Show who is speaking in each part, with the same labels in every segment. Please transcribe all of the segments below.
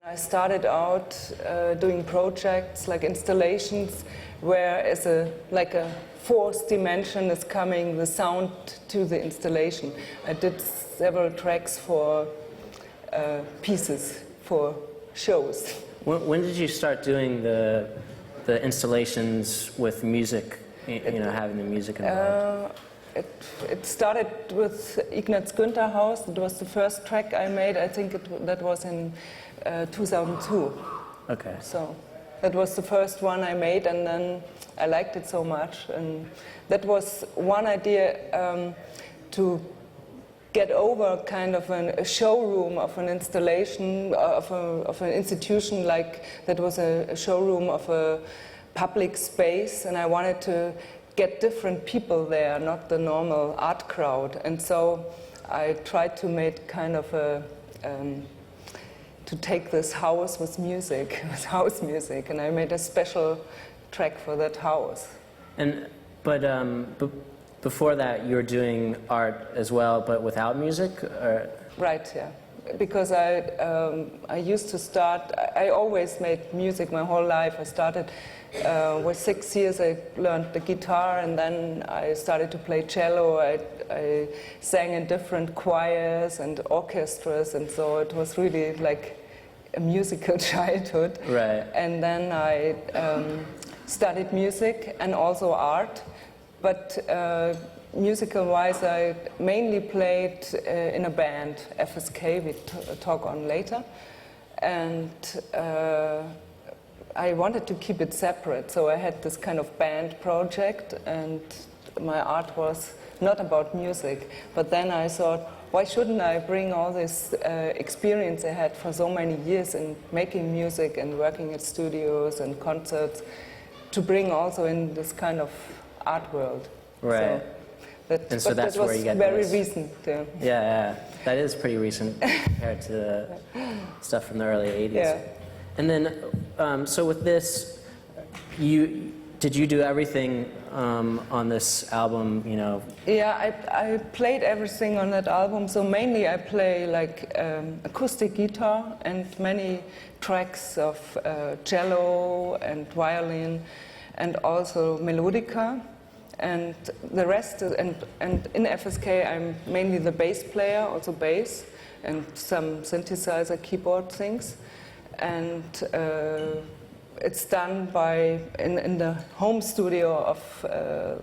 Speaker 1: I started out doing projects like installations where as like a fourth dimension is coming the sound to the installation. I did several tracks for pieces, for shows.
Speaker 2: When did you start doing the installations with music, having the music involved?
Speaker 1: It started with Ignaz Güntherhaus. It was the first track I made. I think that was in 2002.
Speaker 2: Okay.
Speaker 1: So that was the first one I made, and then I liked it so much. And that was one idea to get over kind of a showroom of an installation, of an institution, like that was a showroom of a public space, and I wanted to get different people there, not the normal art crowd. And so I tried to make kind of to take this house with music, with house music, and I made a special track for that house.
Speaker 2: But before that, you were doing art as well, but without music? Or?
Speaker 1: Right, yeah. Because I used to start, I always made music my whole life. I started with 6 years, I learned the guitar, and then I started to play cello. I sang in different choirs and orchestras, and so it was really like a musical childhood.
Speaker 2: Right.
Speaker 1: And then I studied music and also art, but musical-wise, I mainly played in a band, F.S.K, we talk on later, and I wanted to keep it separate, so I had this kind of band project, and my art was not about music. But then I thought, why shouldn't I bring all this experience I had for so many years in making music and working at studios and concerts to bring also in this kind of art world.
Speaker 2: Right.
Speaker 1: So
Speaker 2: that's where you get
Speaker 1: very
Speaker 2: this.
Speaker 1: Recent.
Speaker 2: Yeah, that is pretty recent compared to the stuff from the early 80s.
Speaker 1: Yeah.
Speaker 2: And then, so with this, did you do everything on this album,
Speaker 1: Yeah, I played everything on that album, so mainly I play like acoustic guitar and many tracks of cello and violin and also melodica. And the rest, and in F.S.K. I'm mainly the bass player, also bass, and some synthesizer, keyboard things. And it's done in the home studio of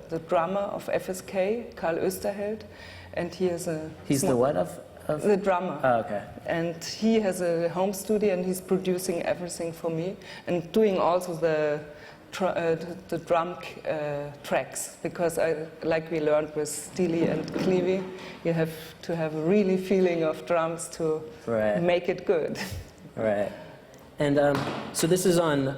Speaker 1: the drummer of F.S.K, Karl Oesterheld, and he has a...
Speaker 2: He's the what of?
Speaker 1: The drummer.
Speaker 2: Oh, okay.
Speaker 1: And he has a home studio, and he's producing everything for me, and doing also the drum tracks, because like we learned with Steely and Clevie, you have to have a really feeling of drums to make it good.
Speaker 2: Right. And so this is on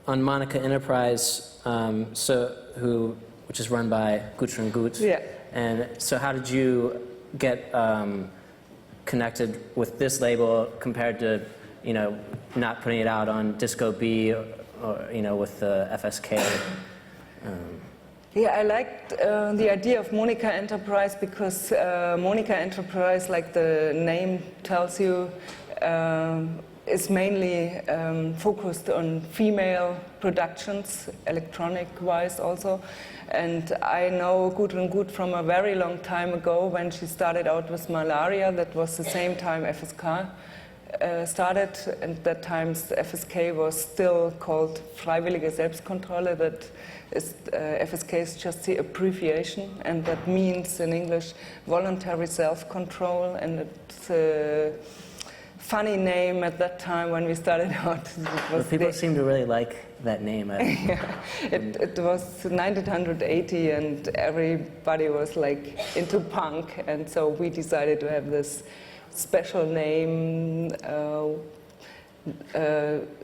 Speaker 2: Monica Enterprise, which is run by Gudrun Gut.
Speaker 1: Yeah.
Speaker 2: And so how did you get connected with this label compared to, not putting it out on Disco B or with the F.S.K.
Speaker 1: Yeah, I liked the idea of Monica Enterprise because Monica Enterprise, like the name tells you, is mainly focused on female productions, electronic-wise also. And I know Gudrun Gut from a very long time ago when she started out with Malaria. That was the same time F.S.K. Started, and at that time F.S.K. was still called Freiwillige Selbstkontrolle. That is, F.S.K. is just the abbreviation, and that means in English voluntary self-control, and it's a funny name at that time when we started out.
Speaker 2: People seem to really like that name.
Speaker 1: Yeah, it was 1980, and everybody was like into punk, and so we decided to have this special name.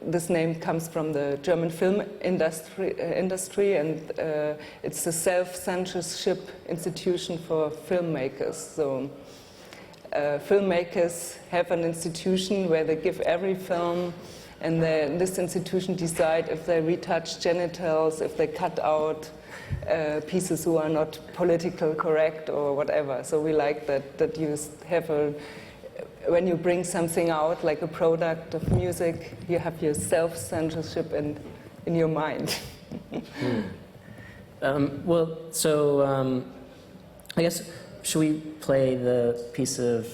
Speaker 1: This name comes from the German film industry, and it's a self-censorship institution for filmmakers. So filmmakers have an institution where they give every film, and this institution decide if they retouch genitals, if they cut out pieces who are not politically correct or whatever. So we like that you have when you bring something out, like a product of music, you have your self-censorship in your mind.
Speaker 2: Well, so I guess, should we play the piece of...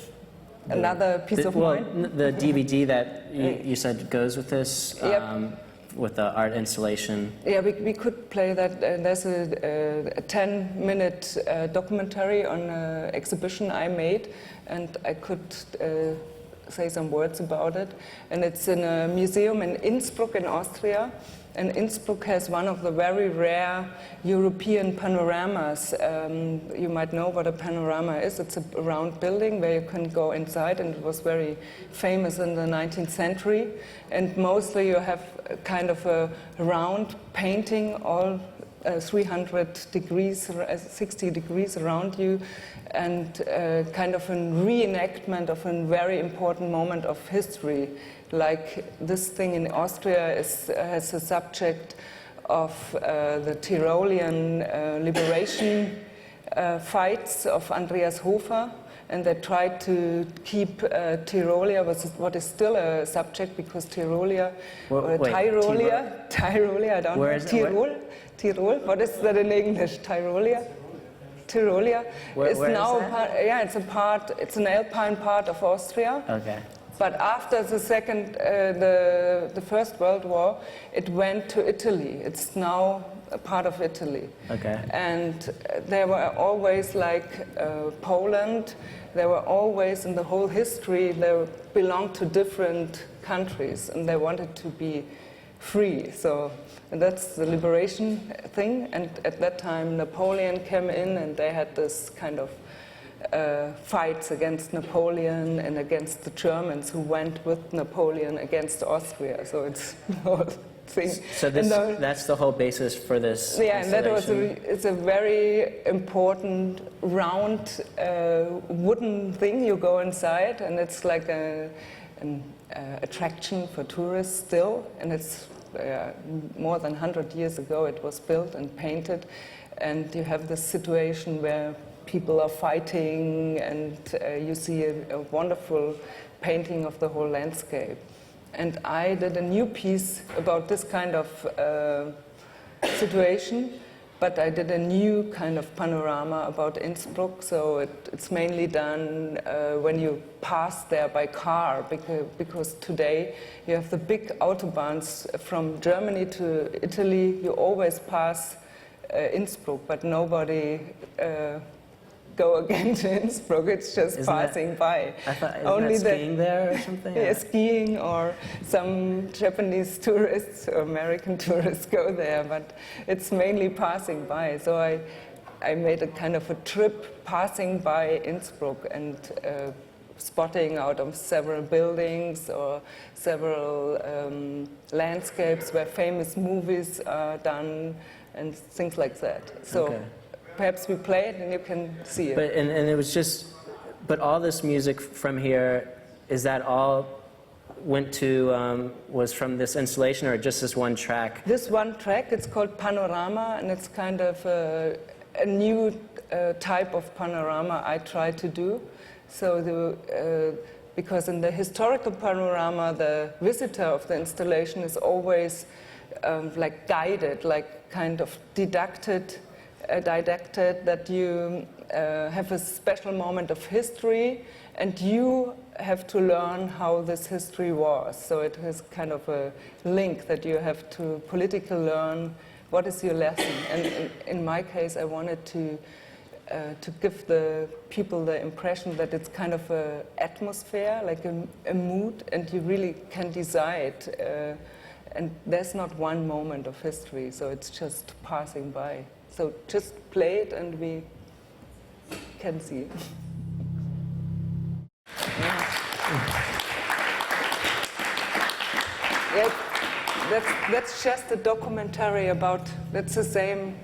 Speaker 1: Another piece of mine?
Speaker 2: The DVD that you said goes with this,
Speaker 1: Yep.
Speaker 2: with the art installation.
Speaker 1: Yeah, we could play that. There's a 10-minute documentary on an exhibition I made, and I could say some words about it. And it's in a museum in Innsbruck in Austria. And Innsbruck has one of the very rare European panoramas. You might know what a panorama is. It's a round building where you can go inside, and it was very famous in the 19th century. And mostly you have kind of a round painting, all 300 degrees, 60 degrees around you, and kind of a reenactment of a very important moment of history. Like this thing in Austria has a subject of the Tyrolean liberation fights of Andreas Hofer, and they tried to keep Tyrolia, what is still a subject because Tyrolia, Tyrolia, I don't
Speaker 2: Where
Speaker 1: know.
Speaker 2: is it?
Speaker 1: Tyrol, what is that in English? Tyrolia is
Speaker 2: where
Speaker 1: now
Speaker 2: is that?
Speaker 1: it's an alpine part of Austria.
Speaker 2: Okay.
Speaker 1: But after the First World War, it went to Italy. It's now a part of Italy.
Speaker 2: Okay.
Speaker 1: And there were always, like Poland, there were always in the whole history, they belonged to different countries, and they wanted to be free. So and that's the liberation thing. And at that time, Napoleon came in, and they had this kind of fights against Napoleon and against the Germans who went with Napoleon against Austria. So it's the whole thing.
Speaker 2: So that's the whole basis for this.
Speaker 1: Yeah, and that was
Speaker 2: installation.
Speaker 1: it's a very important round wooden thing. You go inside, and it's like an attraction for tourists still. And it's more than 100 years ago it was built and painted. And you have this situation where people are fighting, and you see a wonderful painting of the whole landscape. And I did a new piece about this kind of situation, but I did a new kind of panorama about Innsbruck. So it's mainly done when you pass there by car, because today you have the big autobahns from Germany to Italy. You always pass Innsbruck, but nobody go again to Innsbruck. It's just passing by.
Speaker 2: I thought, isn't that skiing there or something?
Speaker 1: Yeah, skiing, or some Japanese tourists or American tourists go there, but it's mainly passing by. So I made a kind of a trip passing by Innsbruck and spotting out of several buildings or several landscapes where famous movies are done and things like that. So.
Speaker 2: Okay.
Speaker 1: Perhaps we play it and you can see it.
Speaker 2: But and it was just, but all this music from here, is that all went to was from this installation, or just this one track?
Speaker 1: This one track, it's called Panorama, and it's kind of a new type of panorama I try to do. So because in the historical panorama, the visitor of the installation is always like guided, like kind of didacted, that you have a special moment of history, and you have to learn how this history was. So it has kind of a link that you have to politically learn what is your lesson. And in my case, I wanted to give the people the impression that it's kind of an atmosphere, like a mood, and you really can decide. And there's not one moment of history, so it's just passing by. So just play it and we can see it. Yeah, that's just a documentary about, that's the same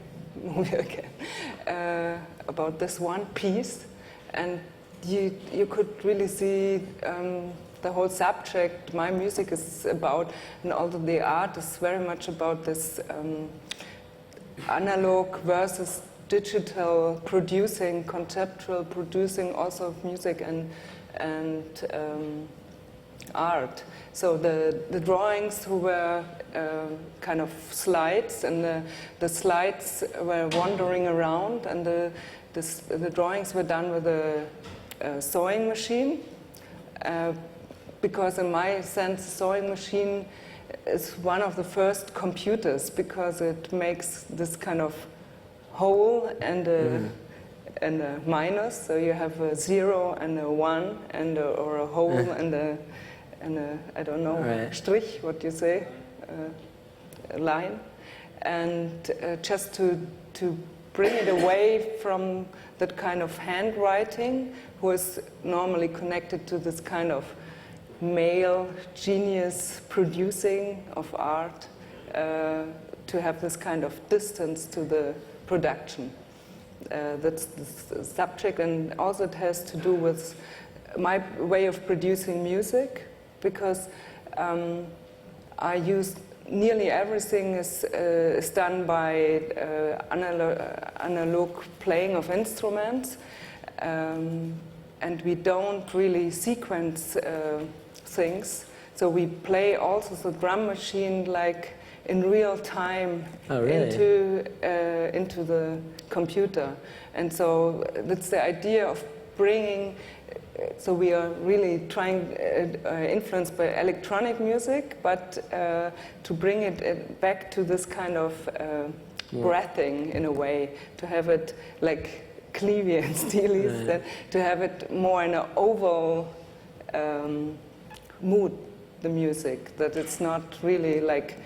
Speaker 1: movie again, about this one piece. And you could really see the whole subject my music is about, and although the art is very much about this analog versus digital producing, conceptual producing also of music, and and art. So the drawings were kind of slides, and the slides were wandering around, and the drawings were done with a sewing machine, because in my sense, sewing machine is one of the first computers, because it makes this kind of hole and a minus, so you have a 0 and a 1 and or a hole and a I don't know, strich, what you say, a line, and just to bring it away from that kind of handwriting, was normally connected to this kind of male genius producing of art, to have this kind of distance to the production. That's the subject, and also it has to do with my way of producing music, because I use nearly everything is done by analog playing of instruments, and we don't really sequence things. So we play also the drum machine like in real time into the computer, and so that's the idea of bringing. So we are really trying, influenced by electronic music, but to bring it back to this kind of breathing in a way, to have it like Clivi and Stilis, to have it more in an oval mood, the music, that it's not really like,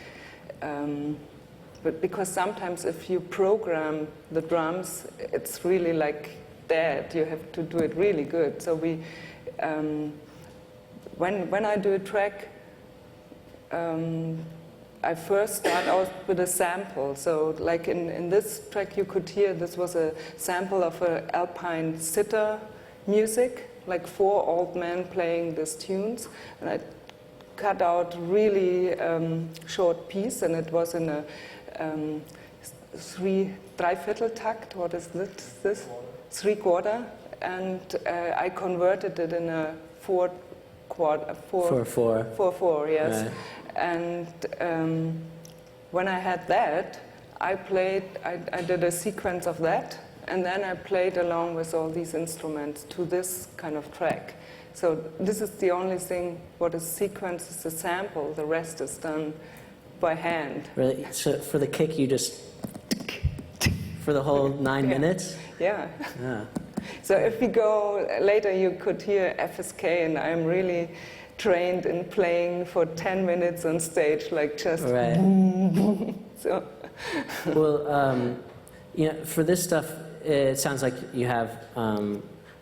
Speaker 1: but because sometimes if you program the drums, it's really like dead. You have to do it really good. So we, when I do a track, I first start out with a sample. So like in this track you could hear, this was a sample of an alpine sitar music, like 4 old men playing these tunes, and I cut out really short piece, and it was in a 3/4 takt. What is this? 3/4, and I converted it in a 4/4. 4/4, yes. Right. And when I had that, I did a sequence of that, and then I played along with all these instruments to this kind of track. So this is the only thing what is sequenced is the sample. The rest is done by hand.
Speaker 2: Really? So for the kick, you just for the whole 9 minutes?
Speaker 1: Yeah. So if we go later, you could hear F.S.K, and I'm really trained in playing for 10 minutes on stage, like just boom, boom. So.
Speaker 2: Well, you know, for this stuff, it sounds like you have a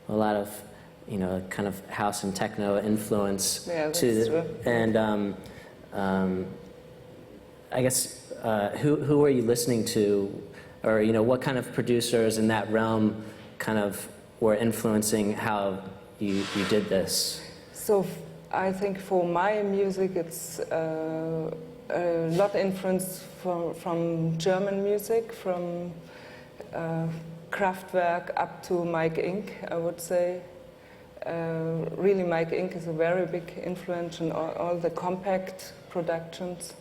Speaker 2: lot of, you know, kind of house and techno influence.
Speaker 1: Yeah, that's true.
Speaker 2: And I guess who are you listening to, or you know, what kind of producers in that realm kind of were influencing how you did this?
Speaker 1: So I think for my music, it's a lot influenced from German music, from Kraftwerk up to Mike Inc, I would say. Really, Mike Inc is a very big influence in all the compact productions.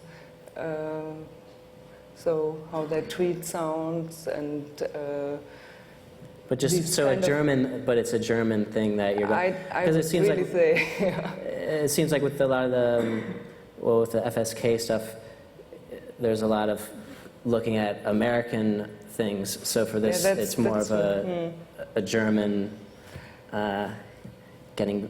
Speaker 1: So how they treat sounds and.
Speaker 2: But just so but it's a German thing that you're going.
Speaker 1: Because it seems really like
Speaker 2: it seems like with a lot of the with the F.S.K stuff, there's a lot of looking at American things. So for this, it's more of a German getting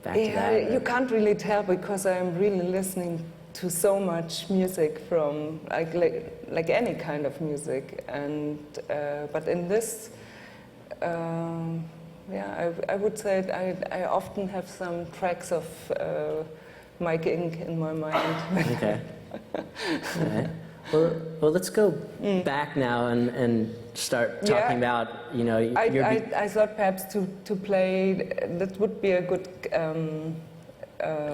Speaker 2: back to that.
Speaker 1: You can't really tell because I'm really listening to so much music from like any kind of music, and but in this. I would say I often have some tracks of Mike Inc in my mind.
Speaker 2: Okay. All right. Well, let's go back now and start talking about,
Speaker 1: I thought perhaps to play, that would be a good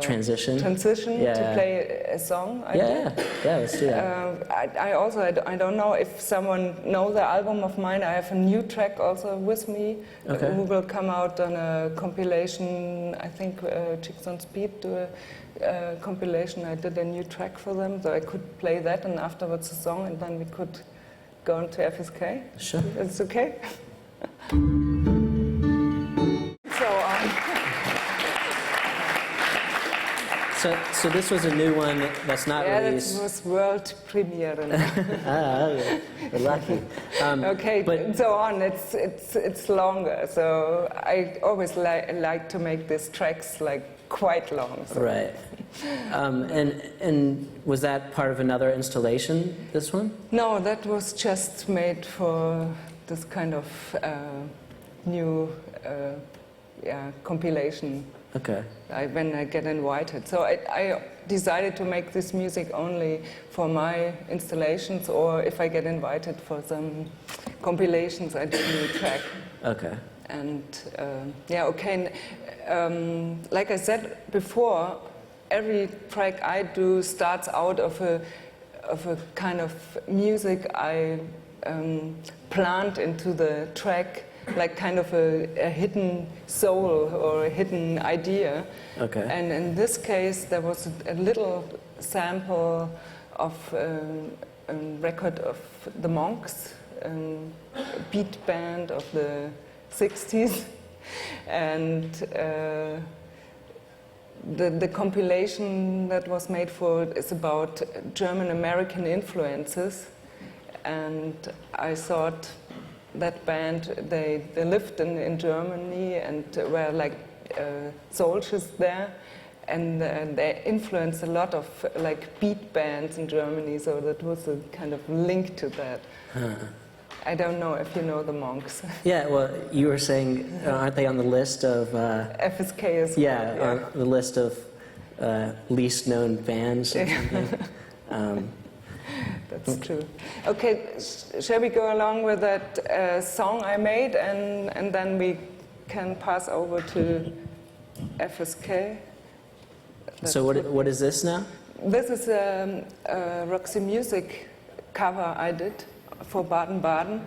Speaker 2: transition
Speaker 1: to play a song.
Speaker 2: Yeah, let's do that.
Speaker 1: I don't know if someone knows the album of mine. I have a new track also with me, who will come out on a compilation. I think Chicks on Speed do a compilation. I did a new track for them, so I could play that and afterwards a song, and then we could go on to F.S.K.
Speaker 2: Sure.
Speaker 1: It's okay.
Speaker 2: So this was a new one that's not released.
Speaker 1: Yeah, that was world premiere.
Speaker 2: Okay. We're lucky.
Speaker 1: Okay, but so on. It's longer. So I always like to make these tracks like quite long. So.
Speaker 2: Right. And was that part of another installation? This one?
Speaker 1: No, that was just made for this kind of new compilation.
Speaker 2: Okay.
Speaker 1: When I get invited. So I decided to make this music only for my installations, or if I get invited for some compilations, I do a new track.
Speaker 2: Okay.
Speaker 1: And like I said before, every track I do starts out of a kind of music I plant into the track, like kind of a hidden soul or a hidden idea.
Speaker 2: Okay.
Speaker 1: And in this case, there was a little sample of a record of the Monks, a beat band of the 60s. And the compilation that was made for it is about German-American influences. And I thought that band, they lived in Germany and were like soldiers there, and they influenced a lot of like beat bands in Germany, so that was a kind of link to that. I don't know if you know the Monks.
Speaker 2: Yeah, well, you were saying, aren't they on the list of...
Speaker 1: F.S.K. as well.
Speaker 2: Yeah, on the list of least known bands or something.
Speaker 1: That's true. Okay, shall we go along with that song I made, and then we can pass over to F.S.K.
Speaker 2: So what is this now?
Speaker 1: This is a Roxy Music cover I did for Baden-Baden,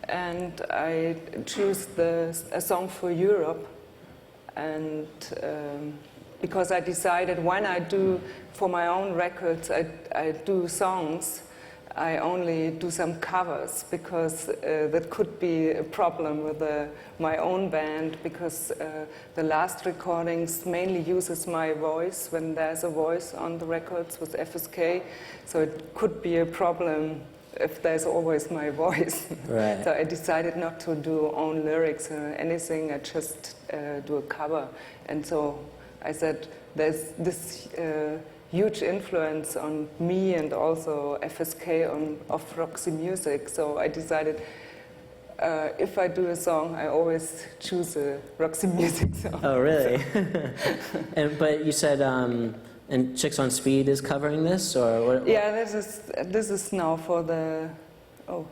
Speaker 1: and I choose a song for Europe, and because I decided when I do for my own records, I do songs, I only do some covers, because that could be a problem with my own band, because the last recordings mainly uses my voice when there's a voice on the records with F.S.K, so it could be a problem if there's always my voice.
Speaker 2: Right.
Speaker 1: So I decided not to do own lyrics or anything, I just do a cover. And so I said, there's this huge influence on me and also F.S.K. of Roxy Music. So I decided if I do a song, I always choose a Roxy Music song.
Speaker 2: Oh, really? But you said, and Chicks on Speed is covering this, or what?
Speaker 1: Yeah, this is now for the. Oh.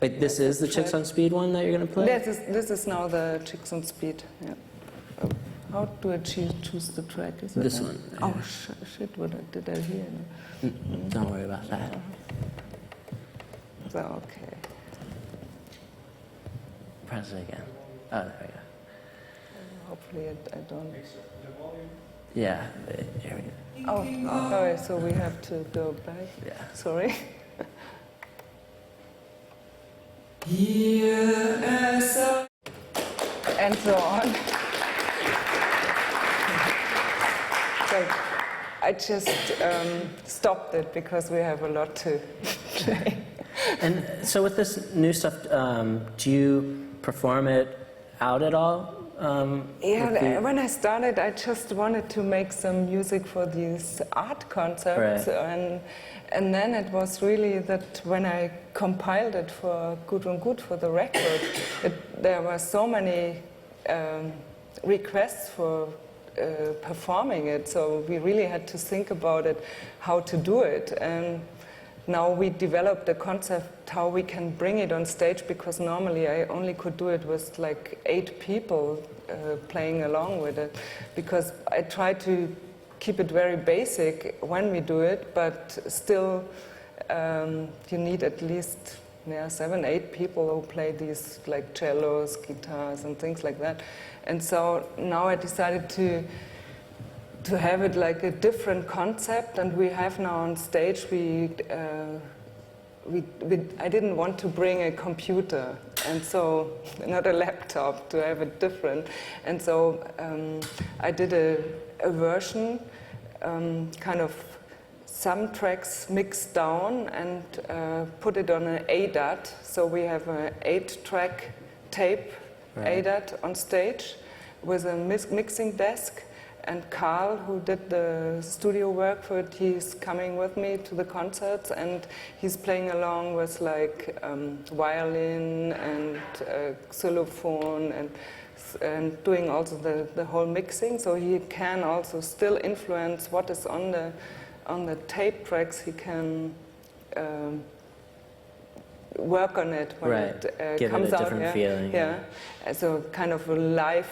Speaker 2: Wait, this is the Chicks on Speed one that you're going to play?
Speaker 1: This is now the Chicks on Speed. Yeah. How do I choose the track? Is
Speaker 2: this one. Yeah.
Speaker 1: Oh shit! What did I hear?
Speaker 2: Don't worry about that.
Speaker 1: So okay.
Speaker 2: Press it again. Oh, there we go.
Speaker 1: Hopefully I don't.
Speaker 2: Yeah, here we go.
Speaker 1: Oh, sorry. So we have to go back.
Speaker 2: Yeah.
Speaker 1: Sorry. And so on. So I just stopped it because we have a lot to play.
Speaker 2: And so with this new stuff, do you perform it out at all?
Speaker 1: Yeah, when I started, I just wanted to make some music for these art concerts,
Speaker 2: right.
Speaker 1: And then it was really that when I compiled it for Good and Good for the record, there were so many requests for performing it, so we really had to think about it, how to do it. And now we developed a concept how we can bring it on stage, because normally I only could do it with like 8 people playing along with it, because I try to keep it very basic when we do it, but still you need at least 7, 8 people who play these like cellos, guitars and things like that. And so now I decided to have it like a different concept, and we have now on stage I didn't want to bring a computer, and so not a laptop, to have it different. And so I did a version, kind of some tracks mixed down and put it on an ADAT. So we have an 8-track tape ADAT on stage with a mixing desk. And Carl, who did the studio work for it, he's coming with me to the concerts, and he's playing along with like violin and xylophone and doing also the whole mixing. So he can also still influence what is on the tape tracks. He can work on it when it
Speaker 2: give
Speaker 1: comes
Speaker 2: it a
Speaker 1: out.
Speaker 2: different feeling.
Speaker 1: Yeah, as a kind of a live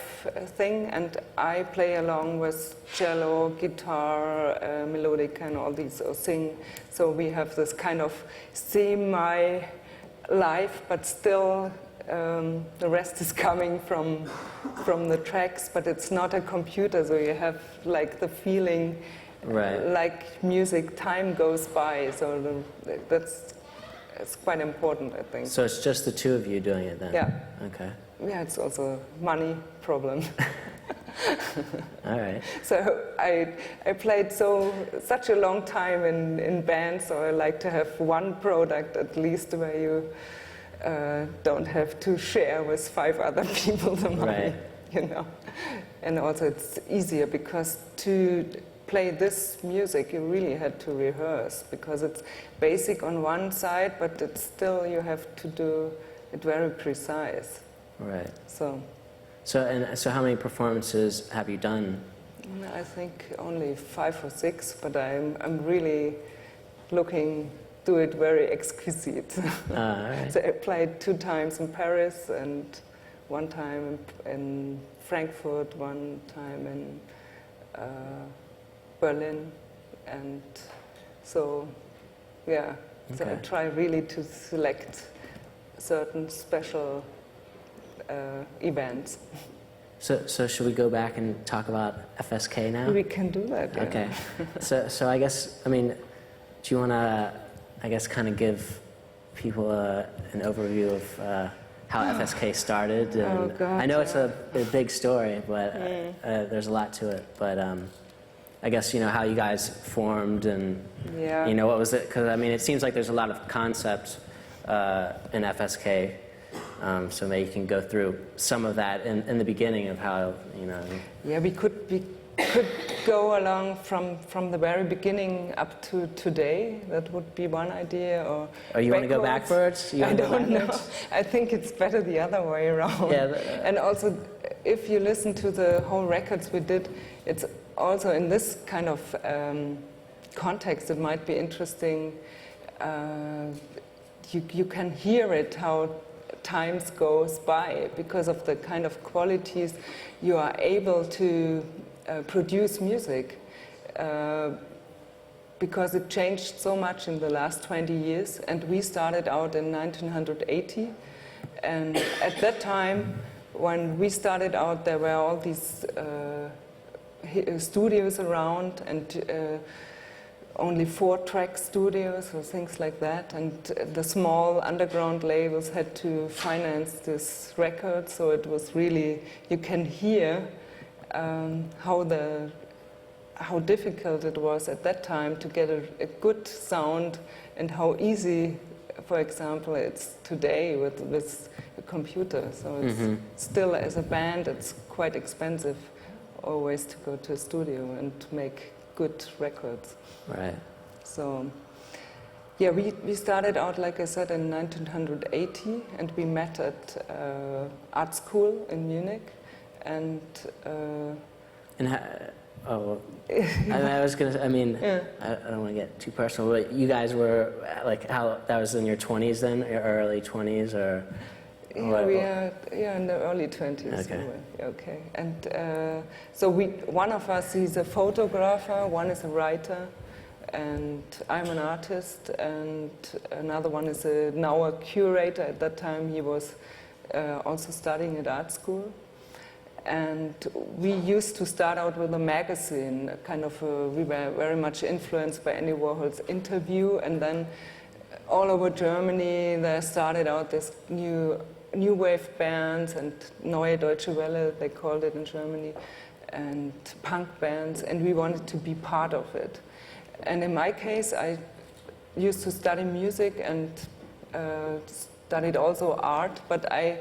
Speaker 1: thing, and I play along with cello, guitar, melodic, and all these, or sing. So we have this kind of semi-live, but still the rest is coming from the tracks. But it's not a computer, so you have like the feeling, like music. Time goes by, so it's quite important, I think.
Speaker 2: So it's just the two of you doing it then?
Speaker 1: Yeah.
Speaker 2: Okay.
Speaker 1: Yeah, it's also a money problem.
Speaker 2: All right.
Speaker 1: So I played such a long time in bands, so I like to have one product at least where you don't have to share with 5 other people the money, you know. And also it's easier because to play this music, you really had to rehearse, because it's basic on one side, but it's still, you have to do it very precise.
Speaker 2: Right.
Speaker 1: So
Speaker 2: how many performances have you done?
Speaker 1: I think only 5 or 6, but I'm really looking to it very exquisite.
Speaker 2: Right.
Speaker 1: So I played 2 times in Paris and 1 time in Frankfurt, 1 time in Berlin, and so yeah. So I try really to select certain special events.
Speaker 2: So should we go back and talk about F.S.K. now?
Speaker 1: We can do that. Yeah.
Speaker 2: Okay. So I guess, I mean, do you want to, I guess, kind of give people an overview of how F.S.K. started? And
Speaker 1: God,
Speaker 2: I know it's a big story, but there's a lot to it. But I guess, you know, how you guys formed and, you know, what was it? Because, I mean, it seems like there's a lot of concepts in F.S.K. So maybe you can go through some of that in the beginning of how, you know.
Speaker 1: Yeah, we could go along from the very beginning up to today. That would be one idea. Or
Speaker 2: you want to go backwards?
Speaker 1: I don't know. I think it's better the other way around.
Speaker 2: Yeah,
Speaker 1: and also, if you listen to the whole records we did, it's also in this kind of context. It might be interesting. You can hear it how times goes by because of the kind of qualities you are able to produce music, because it changed so much in the last 20 years, and we started out in 1980, and at that time when we started out there were all these studios around, and only 4-track studios or things like that, and the small underground labels had to finance this record, so it was really, you can hear how difficult it was at that time to get a good sound, and how easy, for example, it's today with a computer. So it's still, as a band, it's quite expensive always to go to a studio and make good records.
Speaker 2: Right.
Speaker 1: So, yeah, we started out, like I said, in 1980, and we met at art school in Munich, and
Speaker 2: I was gonna. I mean, I don't want to get too personal, but you guys were like, how that was in your 20s then, your early 20s, or
Speaker 1: Yeah, we are in the early 20s.
Speaker 2: Okay.
Speaker 1: Okay. And so one of us is a photographer, one is a writer, and I'm an artist, and another one is now a curator. At that time, he was also studying at art school. And we used to start out with a magazine, we were very much influenced by Andy Warhol's Interview, and then all over Germany there started out this new wave bands and Neue Deutsche Welle, they called it in Germany, and punk bands, and we wanted to be part of it. And in my case, I used to study music and studied also art, but I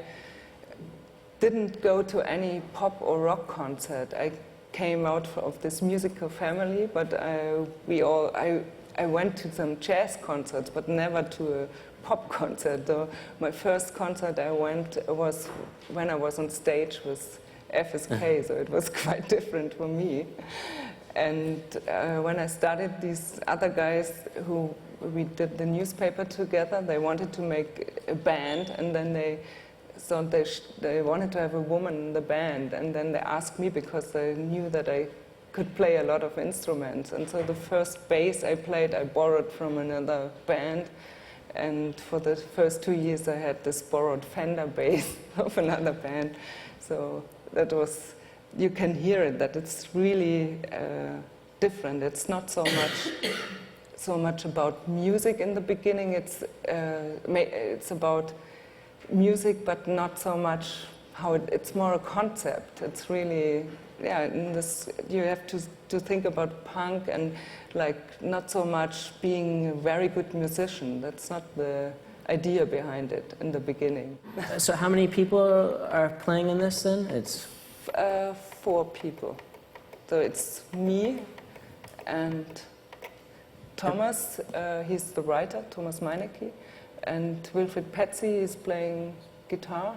Speaker 1: didn't go to any pop or rock concert. I came out of this musical family, but I went to some jazz concerts, but never to a pop concert. So my first concert I went was when I was on stage with F.S.K, so it was quite different for me. And when I started, these other guys we did the newspaper together, they wanted to make a band, and then they wanted to have a woman in the band, and then they asked me because they knew that I could play a lot of instruments. And so the first bass I played, I borrowed from another band, and for the first 2 years I had this borrowed Fender bass of another band. So that was, you can hear it, that it's really different. It's not so much about music in the beginning, it's about music, but not so much how it's more a concept. It's really, in this, you have to think about punk and like not so much being a very good musician. That's not the idea behind it in the beginning.
Speaker 2: So how many people are playing in this then? It's
Speaker 1: 4 people. So it's me and Thomas, he's the writer, Thomas Meinecke, and Wilfried Petzi is playing guitar,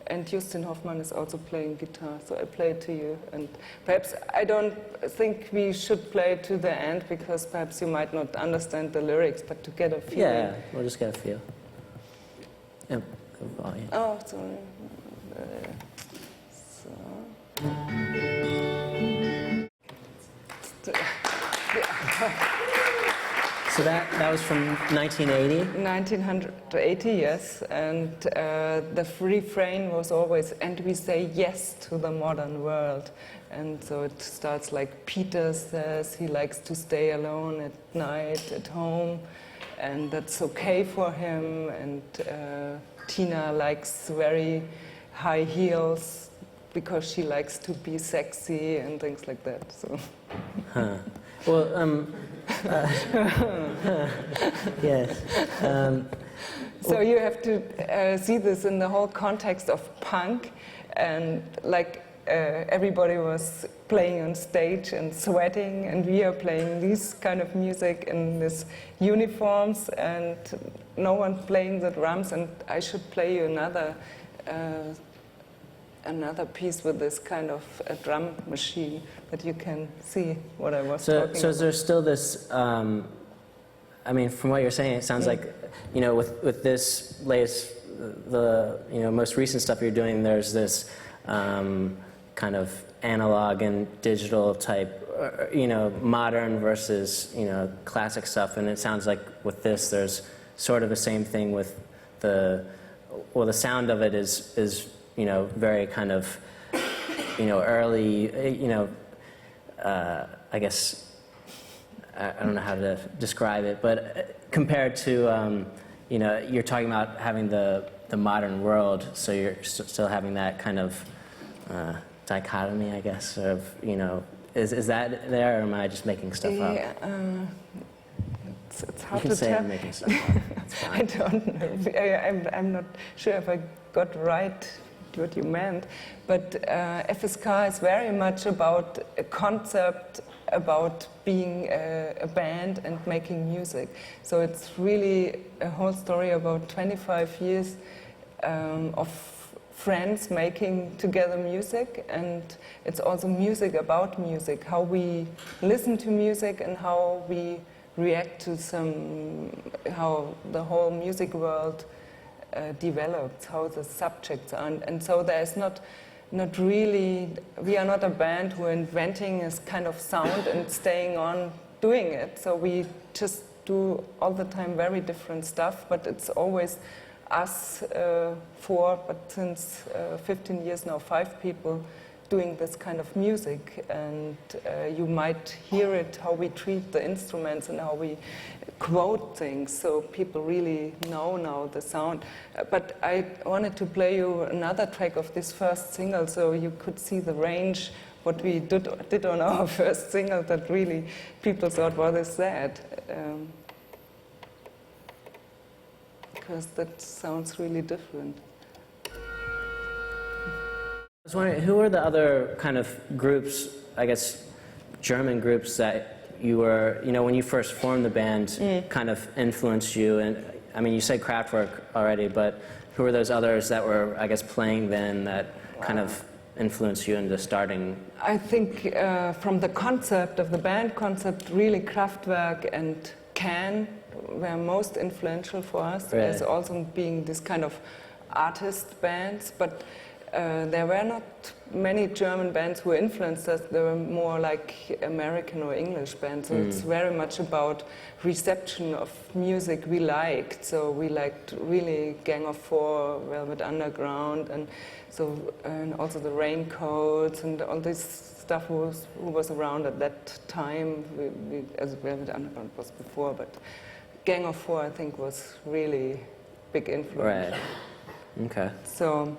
Speaker 1: and Justin Hoffmann is also playing guitar. So I play it to you, and perhaps I don't think we should play it to the end because perhaps you might not understand the lyrics, but to get a feeling.
Speaker 2: Yeah, we'll just get a feel. Yeah, volume.
Speaker 1: Oh, sorry.
Speaker 2: So that was from 1980?
Speaker 1: 1980, yes, and the refrain was always, and we say yes to the modern world. And so it starts like Peter says he likes to stay alone at night at home, and that's okay for him, and Tina likes very high heels because she likes to be sexy and things like that. So.
Speaker 2: Huh. Well, yes.
Speaker 1: So you have to see this in the whole context of punk, and like everybody was playing on stage and sweating, and we are playing this kind of music in these uniforms, and no one playing the drums, and I should play you another piece with this kind of a drum machine, that you can see what I was talking about.
Speaker 2: So is there still this, I mean, from what you're saying, it sounds like, you know, with this latest, the most recent stuff you're doing, there's this kind of analog and digital type, modern versus, classic stuff, and it sounds like with this, there's sort of the same thing with the sound of it is very kind of, early, I guess, I don't know how to describe it, but compared to, you're talking about having the modern world, so you're still having that kind of dichotomy, I guess, of, is that there, or am I just making stuff up?
Speaker 1: Yeah, it's hard
Speaker 2: you can
Speaker 1: to
Speaker 2: say
Speaker 1: tell.
Speaker 2: I'm making stuff up. It's fine.
Speaker 1: I don't know. I'm not sure if I got right what you meant, but F.S.K is very much about a concept, about being a band and making music. So it's really a whole story about 25 years of friends making together music, and it's also music about music, how we listen to music and how we react to how the whole music world developed, how the subjects are. And so there's not really, we are not a band who are inventing this kind of sound and staying on doing it. So we just do all the time very different stuff, but it's always us four, but since 15 years now, 5 people doing this kind of music. And you might hear it, how we treat the instruments and how we quote things, so people really know now the sound. But I wanted to play you another track of this first single, so you could see the range, what we did on our first single, that really people thought, what is that? Because that sounds really different.
Speaker 2: I was wondering, who are the other kind of groups, I guess, German groups that you were, you know, when you first formed the band, kind of influenced you? And I mean, you said Kraftwerk already, but who are those others that were, I guess, playing then that kind of influenced you into starting?
Speaker 1: I think from the concept of the band concept, really Kraftwerk and Can were most influential for us,
Speaker 2: Right.
Speaker 1: as also being this kind of artist bands. But there were not many German bands who influenced us. They were more like American or English bands. So it's very much about reception of music we liked. So we liked really Gang of Four, Velvet Underground, and so and also the Raincoats and all this stuff who was around at that time. We as Velvet Underground was before, but Gang of Four I think was really big influence.
Speaker 2: Right. Okay.
Speaker 1: So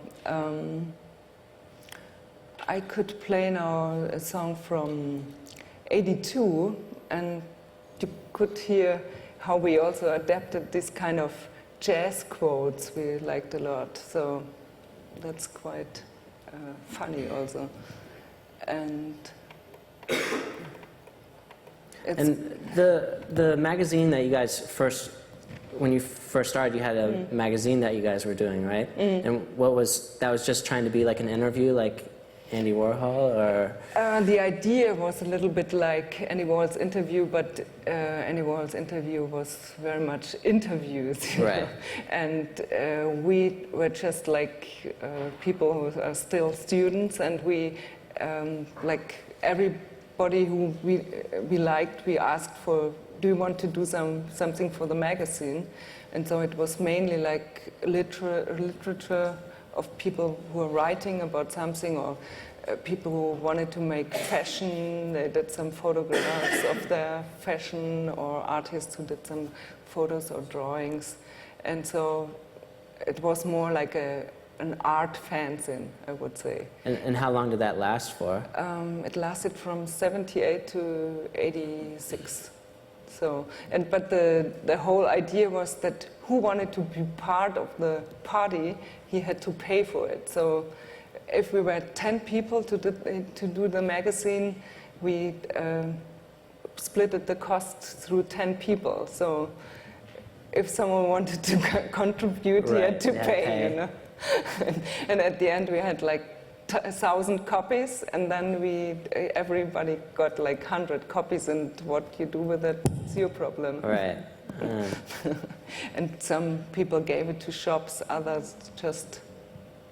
Speaker 1: I could play now a song from '82, and you could hear how we also adapted this kind of jazz quotes we liked a lot. So that's quite funny also. And it's
Speaker 2: the magazine that you guys first, when you first started, you had a magazine that you guys were doing, right? And what was that? Was just trying to be like an interview, like Andy Warhol, or?
Speaker 1: The idea was a little bit like Andy Warhol's interview, but Andy Warhol's interview was very much interviews. You
Speaker 2: Right.
Speaker 1: know? And we were just like people who are still students, and we, like everybody who we liked, we asked for, do you want to do something for the magazine? And so it was mainly like literature of people who were writing about something, or people who wanted to make fashion. They did some photographs of their fashion, or artists who did some photos or drawings. And so it was more like an art fanzine, I would say.
Speaker 2: And how long did that last for?
Speaker 1: It lasted from '78 to '86. So, but the whole idea was that who wanted to be part of the party, he had to pay for it. So if we were 10 people to do the magazine, we split the cost through 10 people. So if someone wanted to contribute, he had to pay, you know. And at the end we had like 1,000 copies, and then everybody got like 100 copies, and what you do with it is your problem.
Speaker 2: Right.
Speaker 1: And some people gave it to shops, others just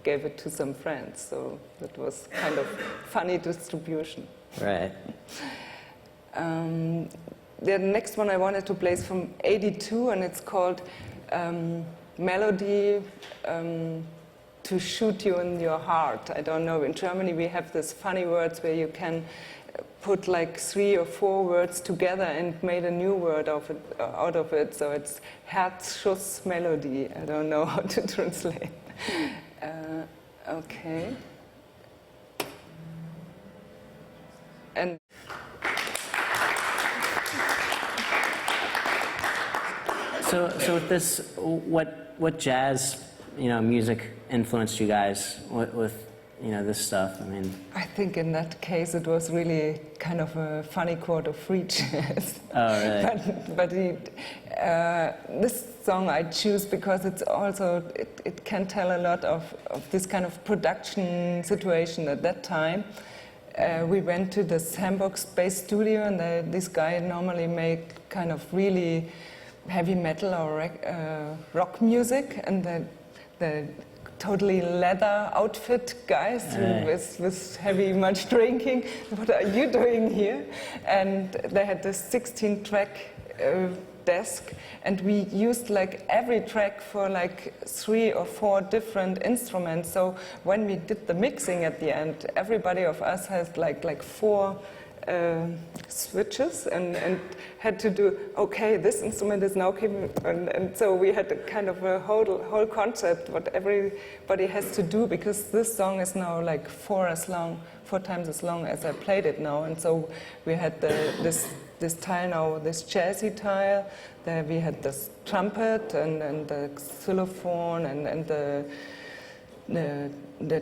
Speaker 1: gave it to some friends. So that was kind of funny distribution.
Speaker 2: Right.
Speaker 1: The next one I wanted to play is from '82, and it's called Melody to Shoot You in Your Heart. I don't know, in Germany we have these funny words where you can put like 3 or 4 words together and made a new word out of it. So it's Herzschussmelodie. I don't know how to translate. Okay. And
Speaker 2: So with this, what jazz, music influenced you guys with this stuff? I mean,
Speaker 1: I think in that case it was really kind of a funny quote of free jazz.
Speaker 2: Oh, really?
Speaker 1: But this song I choose because it's also, it can tell a lot of this kind of production situation at that time. We went to this Hamburg-based studio, and this guy normally made kind of really heavy metal or rock music, and the totally leather outfit guys with heavy much drinking. What are you doing here? And they had this 16-track desk, and we used like every track for like 3 or 4 different instruments. So when we did the mixing at the end, everybody of us has like 4 switches and had to do, okay, this instrument is now given, and so we had a kind of a whole concept what everybody has to do, because this song is now like 4 times as long as I played it now, and so we had this tile now, this jazzy tile, there we had this trumpet and the xylophone and the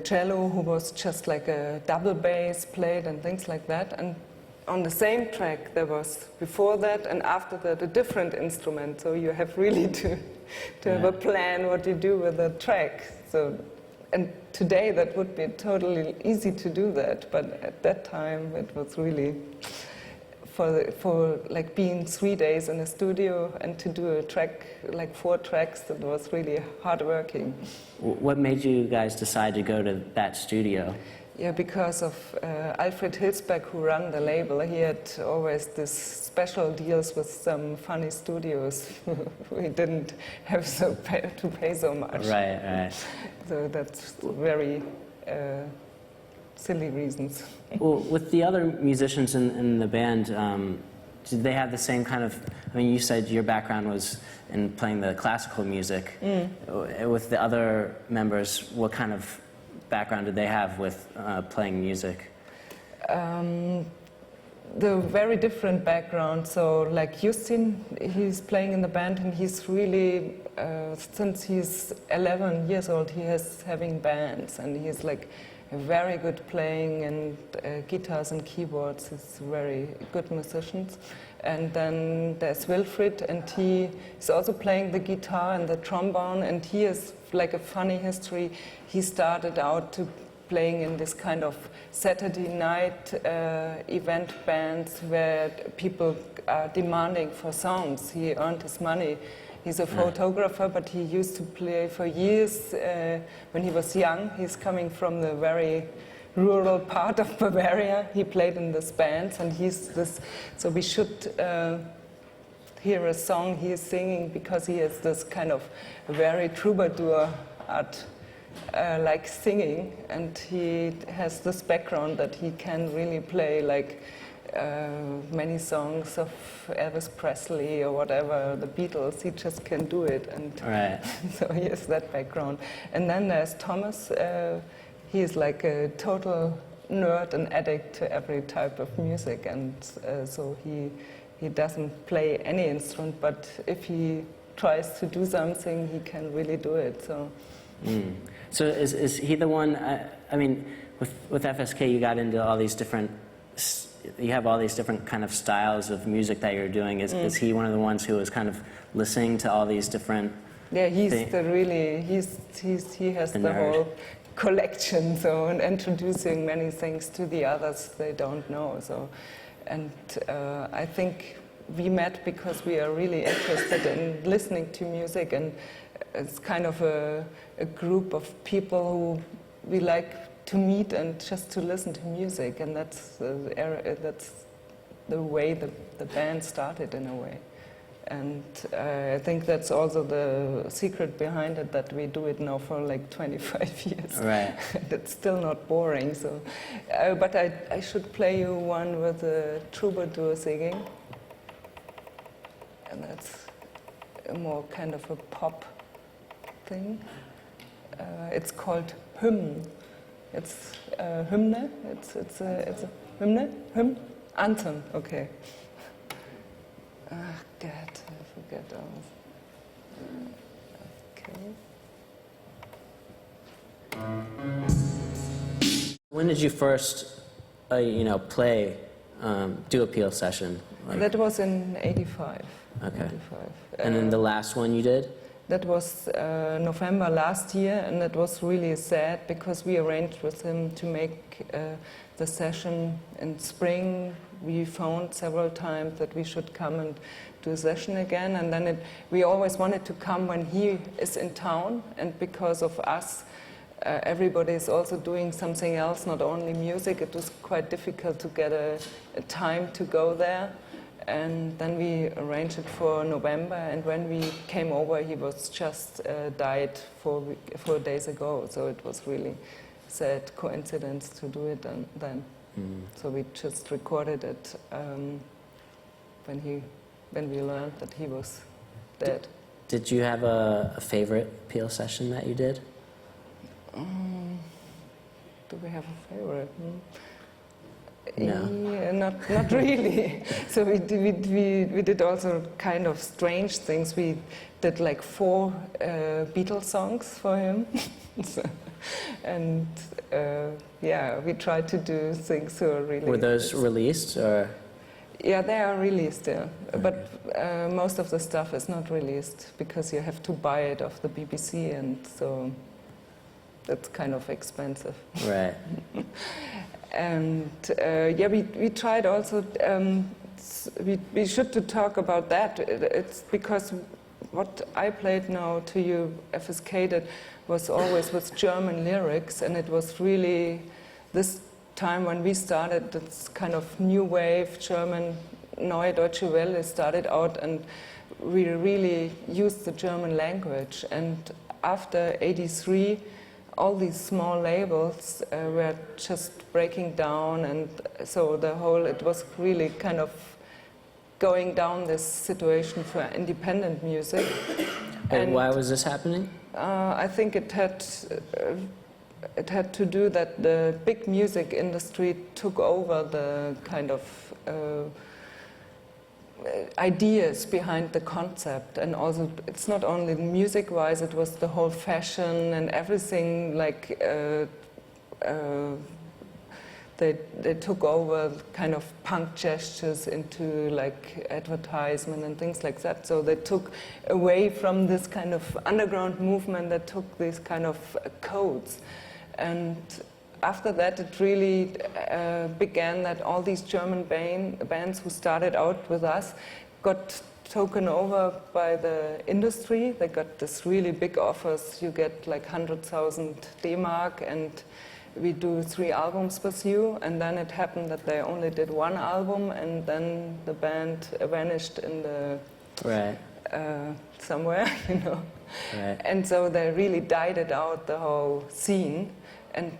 Speaker 1: cello, who was just like a double bass played and things like that. And on the same track there was before that and after that a different instrument, so you have really to have a plan what you do with the track. So, and today that would be totally easy to do that, but at that time it was really for like being 3 days in a studio and to do a track, like 4 tracks, that was really hard working.
Speaker 2: What made you guys decide to go to that studio?
Speaker 1: Yeah, because of Alfred Hilsberg, who ran the label. He had always this special deals with some funny studios. We didn't have to pay so much.
Speaker 2: Right.
Speaker 1: So that's very silly reasons.
Speaker 2: Well, with the other musicians in the band, did they have the same kind of, I mean, you said your background was in playing the classical music. With the other members, what kind of background did they have with playing music?
Speaker 1: The very different background. So like Justin, he's playing in the band, and he's really, since he's 11 years old, he has having bands, and he's like very good playing and guitars and keyboards. He's very good musicians. And then there's Wilfried, and he is also playing the guitar and the trombone, and he has like a funny history. He started out to playing in this kind of Saturday night event bands where people are demanding for songs. He earned his money. He's a photographer, but he used to play for years when he was young. He's coming from the very rural part of Bavaria. He played in these bands, and he's this. So we should hear a song he is singing, because he has this kind of very troubadour art, like singing, and he has this background that he can really play like many songs of Elvis Presley or whatever, the Beatles. He just can do it, and so he has that background. And then there's Thomas. He is like a total nerd and addict to every type of music, and so he doesn't play any instrument, but if he tries to do something, he can really do it. So.
Speaker 2: So is he the one? I mean, with F.S.K, you got into all these different. You have all these different kind of styles of music that you're doing. Is he one of the ones who was kind of listening to all these different?
Speaker 1: Yeah, he has the whole collection, so, and introducing many things to the others they don't know. So, and I think we met because we are really interested in listening to music, and it's kind of a group of people who we like to meet and just to listen to music, and that's the way the band started in a way. And I think that's also the secret behind it, that we do it now for like 25 years.
Speaker 2: Right.
Speaker 1: It's still not boring. So, but I should play you one with a troubadour singing, and that's a more kind of a pop thing. It's called hymn. It's hymne. It's a hymne. Anthem. Okay. Ah, God, I forget all. Okay.
Speaker 2: When did you first, play, do a Peel session?
Speaker 1: That was in '85.
Speaker 2: Okay.
Speaker 1: 85.
Speaker 2: And then the last one you did?
Speaker 1: That was November last year, and it was really sad because we arranged with him to make the session in spring. We phoned several times that we should come and do a session again, and then we always wanted to come when he is in town, and because of us, everybody is also doing something else, not only music. It was quite difficult to get a time to go there. And then we arranged it for November, and when we came over, he was just died 4 days ago. So it was really sad coincidence to do it then. So we just recorded it when we learned that he was dead.
Speaker 2: Did you have a favorite Peel session that you did?
Speaker 1: Do we have a favorite?
Speaker 2: No.
Speaker 1: Yeah, not really. So we did also kind of strange things. We did like 4 Beatles songs for him. And yeah, we tried to do things so really...
Speaker 2: Were those released, or...?
Speaker 1: Yeah, they are released, yeah. But most of the stuff is not released because you have to buy it off the BBC, and so that's kind of expensive.
Speaker 2: Right.
Speaker 1: And yeah, we tried also, we should to talk about that. It's because what I played now to you, F.S.K, that was always with German lyrics, and it was really this time when we started, this kind of new wave German Neue Deutsche Welle started out, and we really used the German language. And after '83, all these small labels were just breaking down, and so it was really kind of going down this situation for independent music.
Speaker 2: And why was this happening?
Speaker 1: I think it had to do that the big music industry took over the kind of ideas behind the concept, and also it's not only music-wise, it was the whole fashion and everything. Like they took over kind of punk gestures into like advertisement and things like that. So they took away from this kind of underground movement that took these kind of codes. And after that, it really began that all these German bands who started out with us got taken over by the industry. They got this really big offers. You get like 100,000 D-Mark, and we do 3 albums with you. And then it happened that they only did 1 album, and then the band vanished in the somewhere, you know.
Speaker 2: Right.
Speaker 1: And so they really died it out, the whole scene. And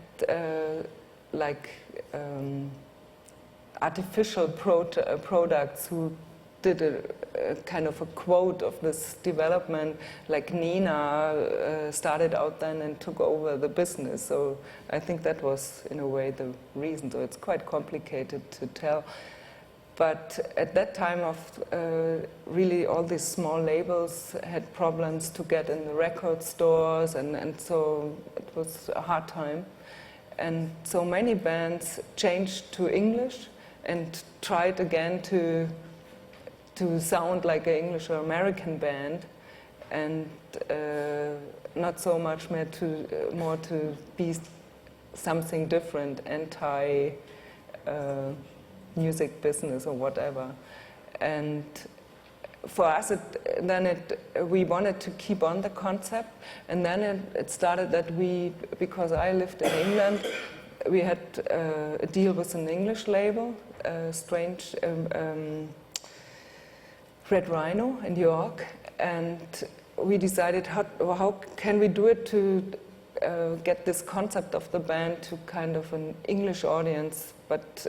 Speaker 1: artificial products who did a kind of a quote of this development, like Nina started out then and took over the business. So I think that was, in a way, the reason. So it's quite complicated to tell. But at that time really all these small labels had problems to get in the record stores, and so it was a hard time. And so many bands changed to English and tried again to sound like an English or American band, and not so much more to be something different, anti music business or whatever. And for us, we wanted to keep on the concept, and then it started that because I lived in England, we had a deal with an English label, Strange Red Rhino in New York, and we decided how can we do it to get this concept of the band to kind of an English audience, but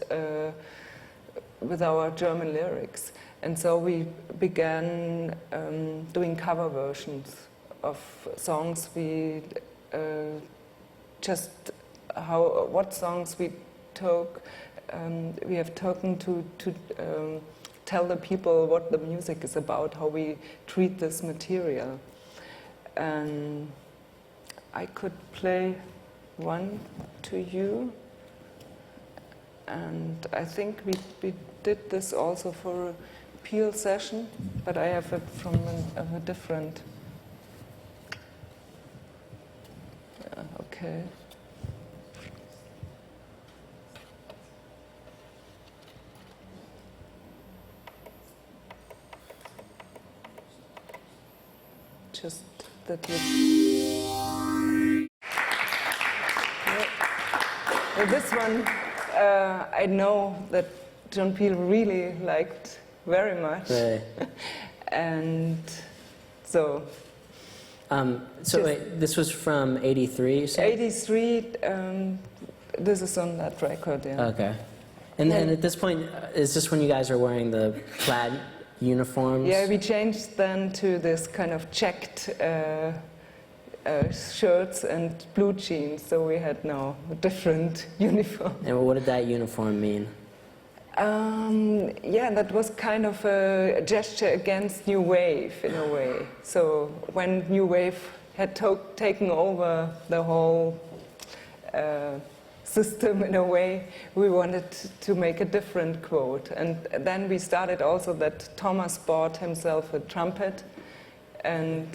Speaker 1: with our German lyrics. And so we began doing cover versions of songs. We what songs we took. We have taken to tell the people what the music is about, how we treat this material. And I could play one to you. And I think we did this also for a Peel session, but I have it from a different Okay. Just that would... Well, this one, I know that John Peel really liked very much.
Speaker 2: Right.
Speaker 1: And so...
Speaker 2: So wait, this was from '83, you said?
Speaker 1: 83, this is on that record, yeah.
Speaker 2: Okay. And at this point, is this when you guys are wearing the plaid uniforms?
Speaker 1: Yeah, we changed then to this kind of checked shirts and blue jeans, so we had now a different uniform.
Speaker 2: And what did that uniform mean?
Speaker 1: Yeah, that was kind of a gesture against New Wave in a way. So when New Wave had taken over the whole system in a way, we wanted to make a different quote. And then we started also that Thomas bought himself a trumpet, and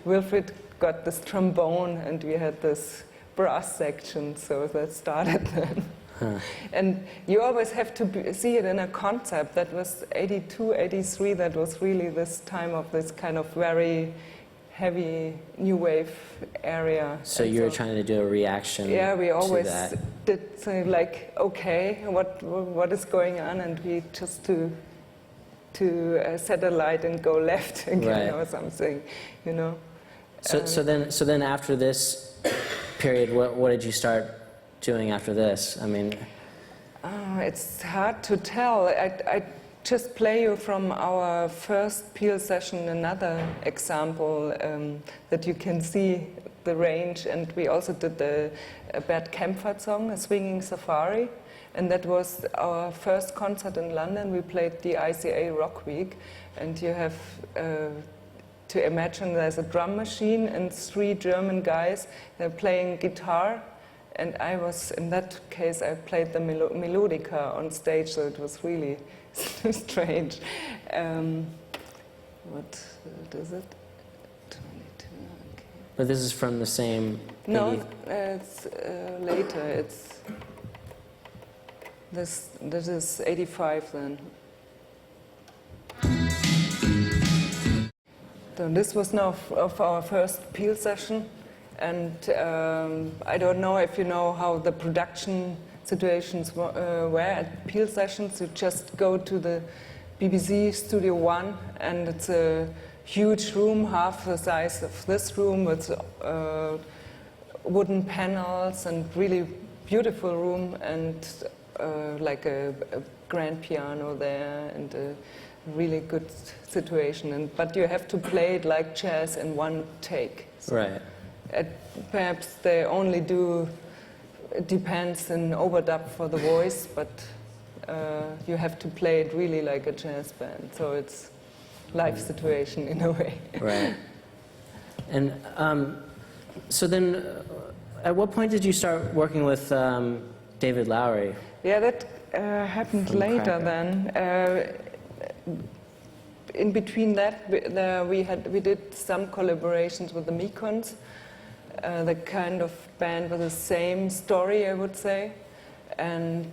Speaker 1: Wilfried got this trombone, and we had this brass section, so that started then. Huh. And you always have to see it in a concept. That was 82, 83, that was really this time of this kind of very heavy new wave area.
Speaker 2: So you were trying to do a reaction.
Speaker 1: Yeah, we always
Speaker 2: to that.
Speaker 1: did say like, okay, what is going on, and we just to set a light and go left again, right, or something, you know.
Speaker 2: So then after this period, what did you start doing after this? I mean,
Speaker 1: it's hard to tell. I just play you from our first Peel session another example that you can see the range, and we also did a Bert Kempfert song, a swinging safari, and that was our first concert in London. We played the ICA Rock Week, and you have to imagine there's a drum machine and 3 German guys, they're playing guitar. And I was, in that case, I played the melodica on stage, so it was really strange. What is it? 22, okay.
Speaker 2: But this is from the same...
Speaker 1: No, it's later. It's this is 85 then. So this was now of our first Peel session. And I don't know if you know how the production situations were at Peel sessions. You just go to the BBC Studio One, and it's a huge room, half the size of this room, with wooden panels, and really beautiful room, and like a grand piano there, and a really good situation. But you have to play it like jazz in one take. So.
Speaker 2: Right.
Speaker 1: Perhaps they only do, it depends, an overdub for the voice, but you have to play it really like a jazz band, so it's live situation in a way.
Speaker 2: Right. And so then, at what point did you start working with David Lowery?
Speaker 1: Yeah, that happened later then. In between that, we did some collaborations with the Mekons. The kind of band with the same story, I would say, and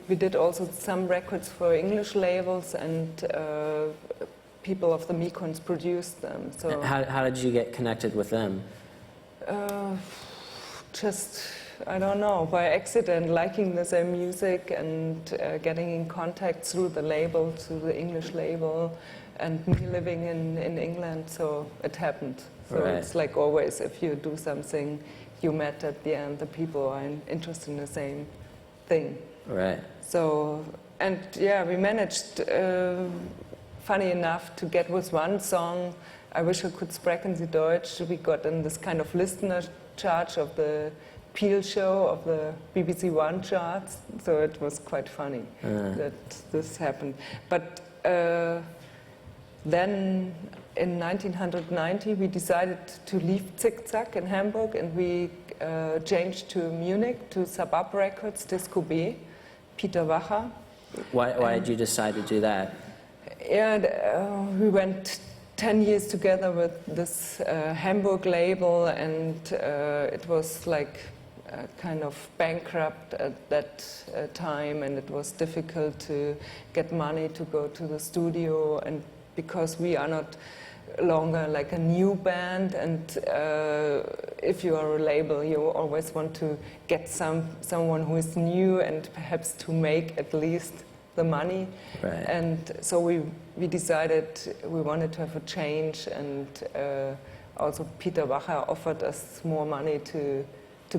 Speaker 1: we did also some records for English labels, and people of the Mekons produced them. So
Speaker 2: how did you get connected with them?
Speaker 1: Just, I don't know, by accident, liking the same music and getting in contact through the label, through the English label, and me living in England, so it happened. So
Speaker 2: right.
Speaker 1: It's like always, if you do something, you met at the end the people who are interested in the same thing.
Speaker 2: Right.
Speaker 1: So, and yeah, we managed, funny enough, to get with one song, I Wish I Could Sprechen Sie Deutsch. We got in this kind of listener chart of the Peel show of the BBC One charts, so it was quite funny that this happened. But then in 1990 we decided to leave Zickzack in Hamburg, and we changed to Munich to Sabab Records, Disco B, Peter Wacher.
Speaker 2: Why did you decide to do that?
Speaker 1: Yeah, we went 10 years together with this Hamburg label, and it was like kind of bankrupt at that time, and it was difficult to get money to go to the studio, and because we are not longer like a new band, and if you are a label, you always want to get someone who is new and perhaps to make at least the money.
Speaker 2: Right.
Speaker 1: And so we decided we wanted to have a change, and also Peter Wacher offered us more money to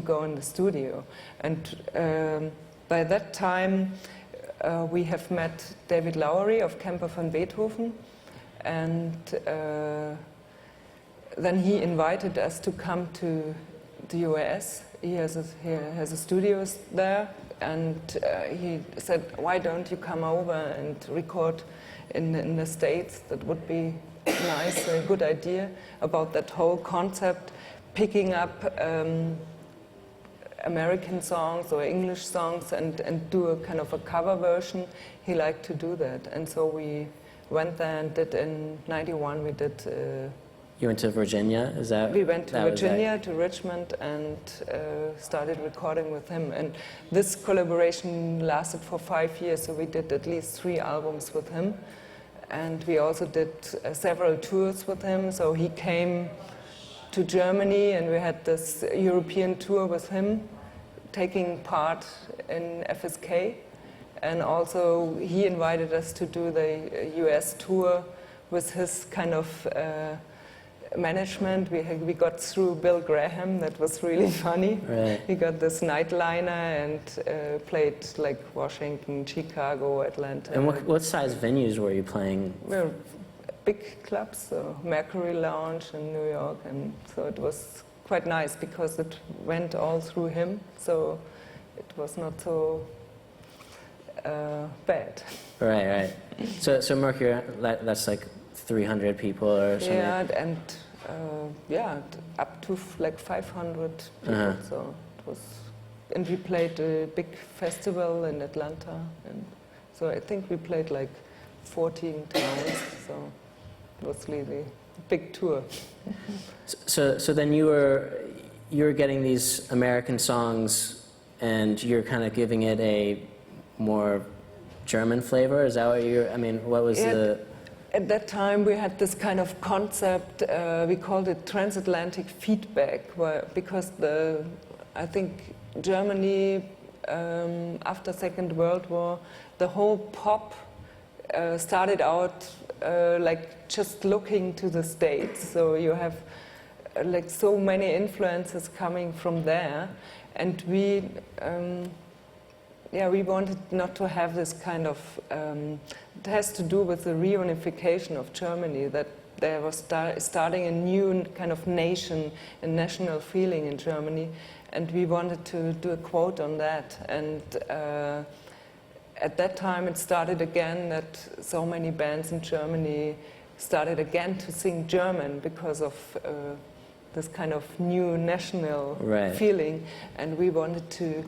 Speaker 1: go in the studio. And by that time we have met David Lowery of Kemper von Beethoven, and then he invited us to come to the US. He has a studio there, and he said, why don't you come over and record in the States? That would be nice, a good idea about that whole concept, picking up American songs or English songs and do a kind of a cover version. He liked to do that, and so we went there and did in '91. We did.
Speaker 2: You went to Virginia, is that?
Speaker 1: We went to Virginia, to Richmond, and started recording with him. And this collaboration lasted for 5 years, so we did at least 3 albums with him. And we also did several tours with him. So he came to Germany, and we had this European tour with him, taking part in F.S.K. And also he invited us to do the US tour with his kind of management. We got through Bill Graham. That was really funny.
Speaker 2: Right.
Speaker 1: We got this nightliner and played like Washington, Chicago, Atlanta.
Speaker 2: And what size venues were you playing?
Speaker 1: Well, big clubs, so Mercury Lounge in New York, and so it was quite nice because it went all through him, so it was not so bad.
Speaker 2: Right. So Mercury, that's like 300 people or something?
Speaker 1: Yeah, and up to like 500 people, so it was, and we played a big festival in Atlanta, and so I think we played like 14 towns, so it was really a big tour.
Speaker 2: So then you were getting these American songs, and you're kind of giving it a more German flavor. Is that what you're? I mean, what was the?
Speaker 1: At that time, we had this kind of concept. We called it transatlantic feedback, because I think Germany after Second World War, the whole pop started out like just looking to the States. So you have like so many influences coming from there, and we wanted not to have this kind of. It has to do with the reunification of Germany, that there was starting a new kind of nation, a national feeling in Germany, and we wanted to do a quote on that. And at that time, it started again that so many bands in Germany started again to sing German because of this kind of new national feeling, and we wanted to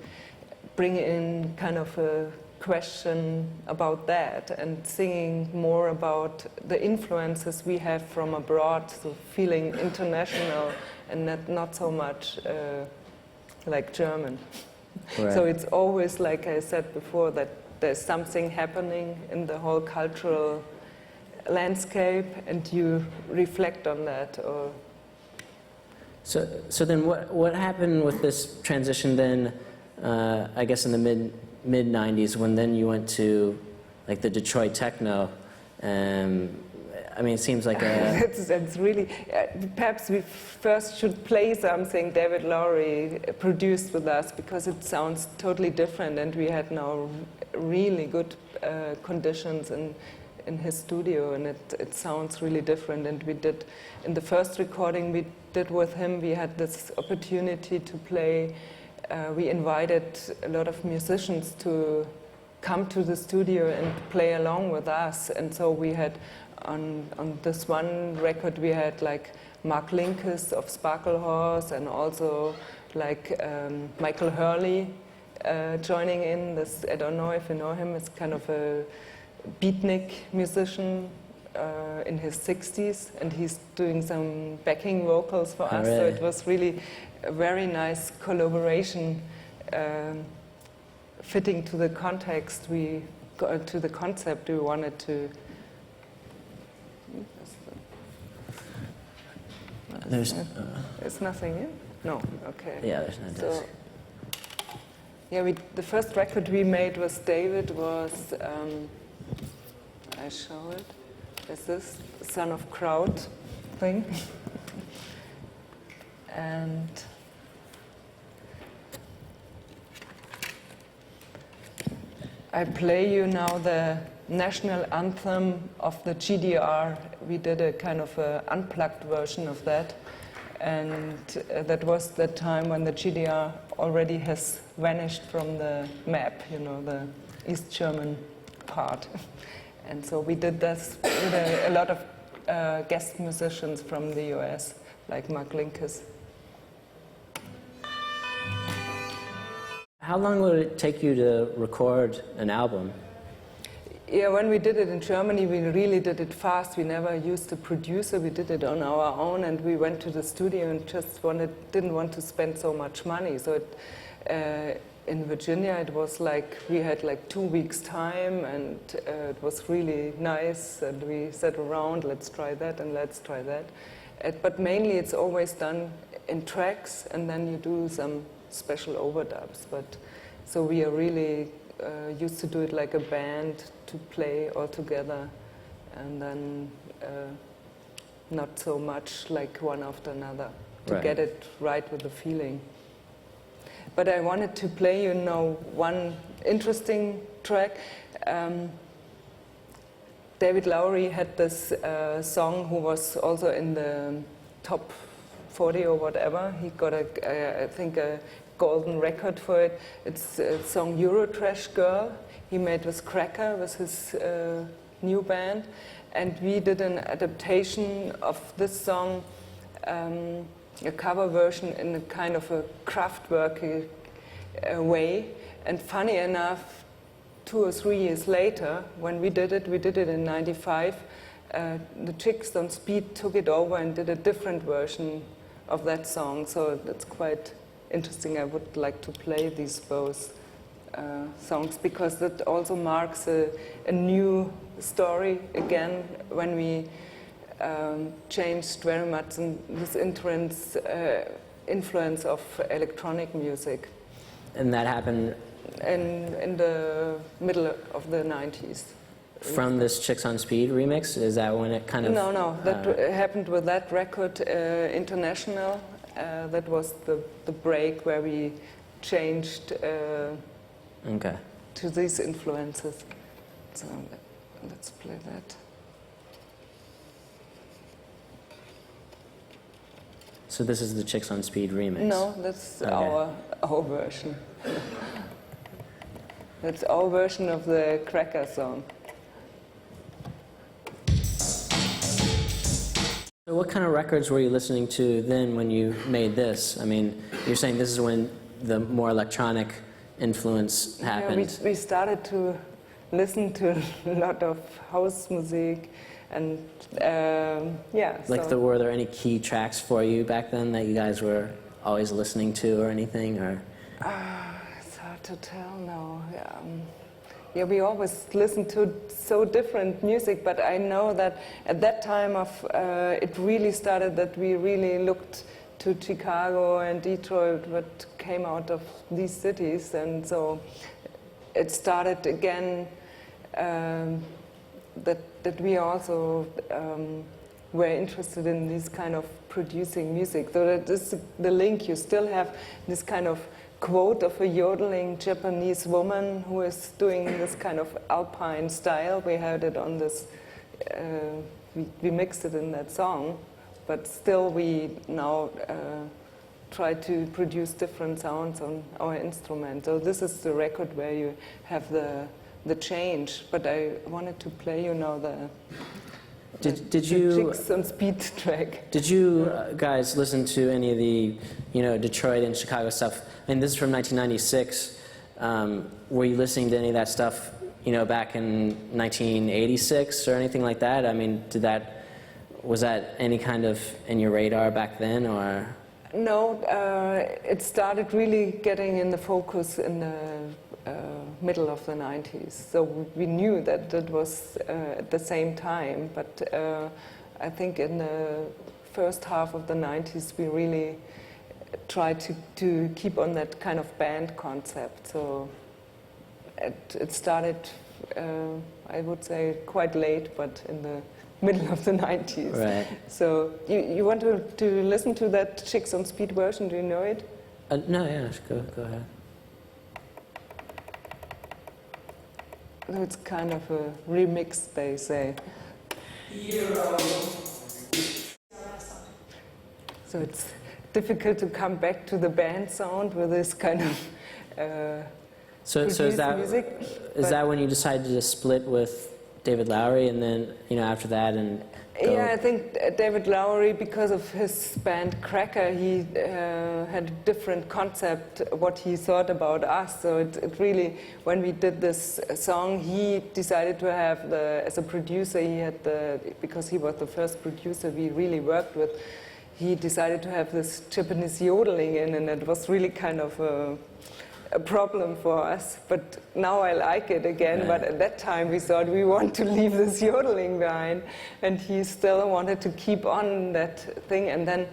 Speaker 1: bring in kind of a question about that and singing more about the influences we have from abroad, so feeling international and not so much like German.
Speaker 2: Right.
Speaker 1: So it's always, like I said before, that there's something happening in the whole cultural landscape and you reflect on that. Or
Speaker 2: So then what happened with this transition then, I guess in the mid-90s, when then you went to like the Detroit techno? I mean, it seems like a...
Speaker 1: that's really... perhaps we first should play something David Lowery produced with us, because it sounds totally different, and we had now really good conditions in his studio, and it sounds really different. And we did, in the first recording we did with him, we had this opportunity to play. We invited a lot of musicians to come to the studio and play along with us, and so we had on this one record we had like Mark Linkous of Sparkle Horse, and also like Michael Hurley joining in. This, I don't know if you know him, it's kind of a beatnik musician, in his 60s, and he's doing some backing vocals for us.
Speaker 2: Really?
Speaker 1: So it was really a very nice collaboration, fitting to the context to the concept we wanted to. There's nothing in? No, okay.
Speaker 2: Yeah, there's no disc.
Speaker 1: So, yeah, the first record we made was David was, I show it, is this Son of Crowd thing. And I play you now the national anthem of the GDR. We did a kind of a unplugged version of that. And that was the time when the GDR already has vanished from the map, you know, the East German part. And so we did this with a lot of guest musicians from the US, like Mark Linkes.
Speaker 2: How long would it take you to record an album?
Speaker 1: Yeah, when we did it in Germany, we really did it fast. We never used a producer. We did it on our own, and we went to the studio and just didn't want to spend so much money. So in Virginia, it was like we had like 2 weeks time, and it was really nice. And we sat around, let's try that and let's try that. But mainly, it's always done in tracks, and then you do some special overdubs. But so we are really used to do it like a band, to play all together, and then not so much like one after another, to
Speaker 2: Right.
Speaker 1: get it right with the feeling. But I wanted to play, you know, one interesting track. David Lowery had this song who was also in the top 40 or whatever. He got I think a golden record for it. It's a song Eurotrash Girl. He made with Cracker, with his new band. And we did an adaptation of this song, a cover version in a kind of a Kraftwerk way. And funny enough, 2 or 3 years later, when we did it in 95, the Chicks on Speed took it over and did a different version of that song. So that's quite interesting. I would like to play these both songs, because that also marks a new story again, when we changed very much in this influence of electronic music.
Speaker 2: And that happened
Speaker 1: In the middle of the 90s.
Speaker 2: from this Chicks on Speed remix? Is that when it kind of...
Speaker 1: No, that happened with that record, International. That was the break where we changed
Speaker 2: Okay.
Speaker 1: to these influences. So let's play that.
Speaker 2: So this is the Chicks on Speed remix?
Speaker 1: No, that's
Speaker 2: Okay.
Speaker 1: our version. That's our version of the Cracker song.
Speaker 2: So what kind of records were you listening to then when you made this? I mean, you're saying this is when the more electronic influence happened.
Speaker 1: Yeah, we started to listen to a lot of house music, and
Speaker 2: Like,
Speaker 1: so
Speaker 2: were there any key tracks for you back then that you guys were always listening to or anything? Or
Speaker 1: it's hard to tell now. Yeah, we always listened to so different music, but I know that at that time it really started that we really looked to Chicago and Detroit, what came out of these cities, and so it started again that we also were interested in this kind of producing music. So that is the link. You still have this kind of quote of a yodeling Japanese woman who is doing this kind of alpine style. We had it on this, we mixed it in that song, but still we now try to produce different sounds on our instrument. So this is the record where you have the change, but I wanted to play you now the
Speaker 2: Did you
Speaker 1: Chicks on Speed track.
Speaker 2: Did you guys listen to any of the, Detroit and Chicago stuff? I mean, this is from 1996. Were you listening to any of that stuff back in 1986 or anything like that? I mean, was that any kind of in your radar back then, or?
Speaker 1: No, it started really getting in the focus in the middle of the 90s. So we knew that it was at the same time, but I think in the first half of the 90s we really tried to keep on that kind of band concept. So it started, I would say, quite late, but in the middle of the 90s.
Speaker 2: Right.
Speaker 1: So you want to listen to that Chicks on Speed version? Do you know it?
Speaker 2: No, yeah, go ahead.
Speaker 1: It's kind of a remix, they say. Hero. So it's difficult to come back to the band sound with this kind of
Speaker 2: So is that
Speaker 1: music,
Speaker 2: that when you decided to split with David Lowery, and then after that and go?
Speaker 1: Yeah, I think David Lowery, because of his band Cracker, he had a different concept what he thought about us. So it really, when we did this song, he decided to have as a producer, he had because he was the first producer we really worked with, he decided to have this Japanese yodeling in, and it was really kind of a problem for us, but now I like it again.
Speaker 2: Right.
Speaker 1: But at that time we thought we want to leave this yodeling behind, and he still wanted to keep on that thing. And then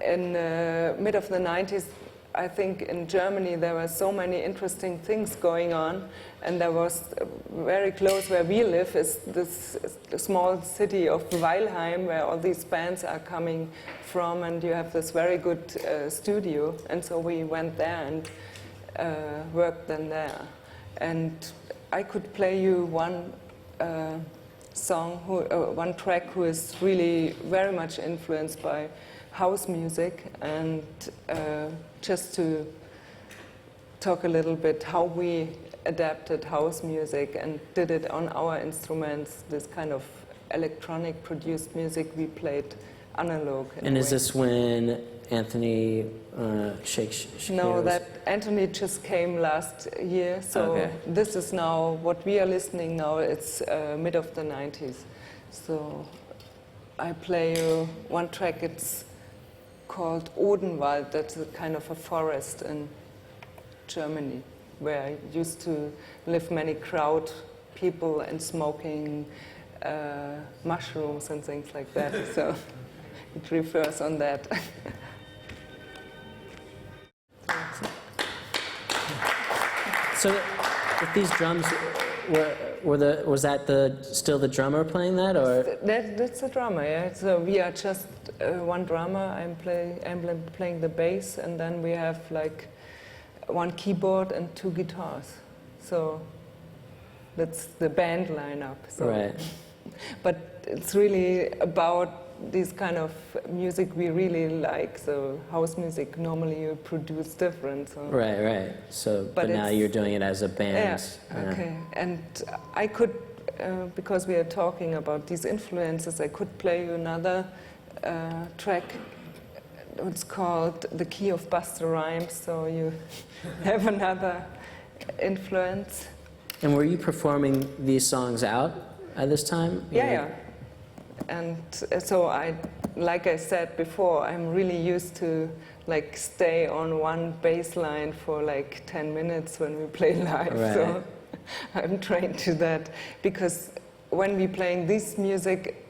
Speaker 1: in mid of the 90s, I think in Germany there were so many interesting things going on, and there was very close where we live is this small city of Weilheim, where all these bands are coming from, and you have this very good studio, and so we went there and worked then there. And I could play you one one track who is really very much influenced by house music, and just to talk a little bit how we adapted house music and did it on our instruments, this kind of electronic produced music we played analog.
Speaker 2: And is this when Anthony Shakir?
Speaker 1: No, that Anthony just came last year, so
Speaker 2: okay.
Speaker 1: This is now what we are listening now. It's mid of the 90s. So I play you one track. It's called Odenwald. That's a kind of a forest in Germany where used to live many crowd people and smoking mushrooms and things like that. So it refers on that.
Speaker 2: So, with these drums, was that still the drummer playing that, or?
Speaker 1: That's the drummer, yeah. So we are just one drummer. I'm playing the bass, and then we have like one keyboard and two guitars. So that's the band lineup. So.
Speaker 2: Right.
Speaker 1: But it's really about this kind of music we really like. So house music normally you produce different. So.
Speaker 2: Right. So, but now you're doing it as a band.
Speaker 1: Yeah. Okay. And I could, because we are talking about these influences, I could play you another track. It's called "The Key of Busta Rhymes." So you have another influence.
Speaker 2: And were you performing these songs out at this time?
Speaker 1: Yeah. And so like I said before, I'm really used to like stay on one bass line for like 10 minutes when we play live.
Speaker 2: Right. So
Speaker 1: I'm trained to that, because when we playing this music,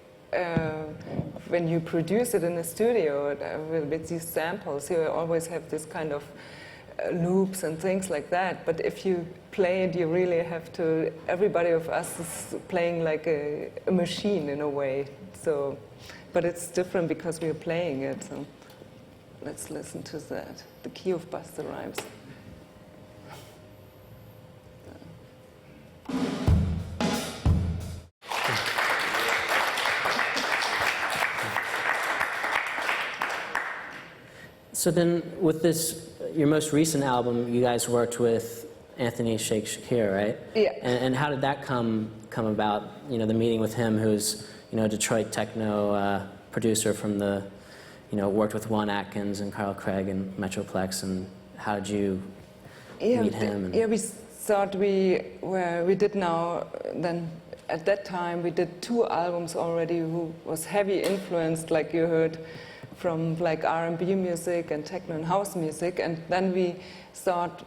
Speaker 1: when you produce it in a studio with these samples, you always have this kind of loops and things like that. But if you play it, you really have to, everybody of us is playing like a machine in a way. So, but it's different because we're playing it. So let's listen to that. The Key of Busta Rhymes.
Speaker 2: So then, with this, your most recent album, you guys worked with Anthony Shakir, right?
Speaker 1: Yeah.
Speaker 2: And how did that come about? You know, the meeting with him, who's a Detroit techno producer from the, worked with Juan Atkins and Carl Craig and Metroplex. And how did you meet him?
Speaker 1: We thought we did now, then at that time we did 2 albums already who was heavy influenced, like you heard, from like R&B music and techno and house music, and then we thought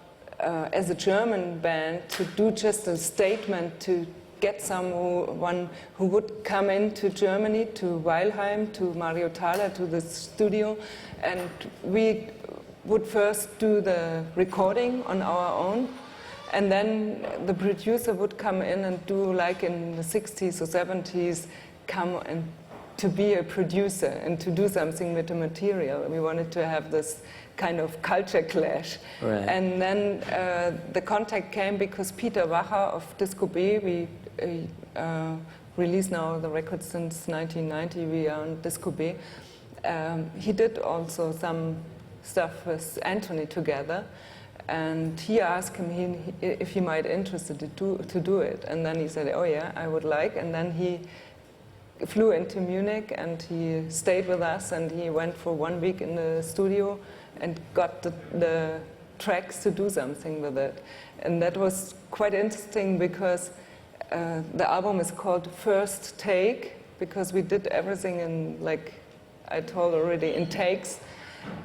Speaker 1: as a German band to do just a statement to get someone who would come into Germany, to Weilheim, to Mario Thaler, to the studio, and we would first do the recording on our own, and then the producer would come in and do, like in the 60s or 70s, come and to be a producer and to do something with the material. We wanted to have this kind of culture clash.
Speaker 2: Right.
Speaker 1: And then the contact came because Peter Wacher of Disco B, we released now the record since 1990, we are on Disco B. He did also some stuff with Anthony together, and he asked him if he might be interested to do it. And then he said, oh yeah, I would like. And then he flew into Munich and he stayed with us, and he went for 1 week in the studio and got the tracks to do something with it. And that was quite interesting because the album is called First Take, because we did everything in, like I told already, in takes,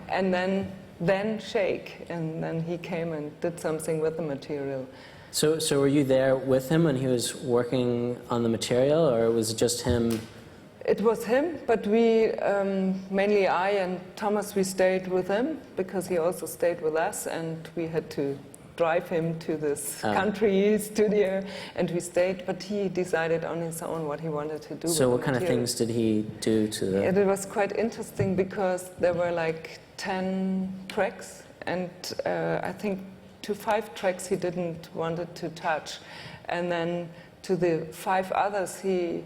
Speaker 1: and then shake, and then he came and did something with the material.
Speaker 2: So were you there with him when he was working on the material, or was it just him?
Speaker 1: It was him, but we, mainly I and Thomas, we stayed with him because he also stayed with us, and we had to drive him to this country studio, and we stayed, but he decided on his own what he wanted to do.
Speaker 2: So what kind of things did he do to the...
Speaker 1: It was quite interesting because there were like 10 tracks, and I think to 5 tracks he didn't want it to touch, and then to the 5 others he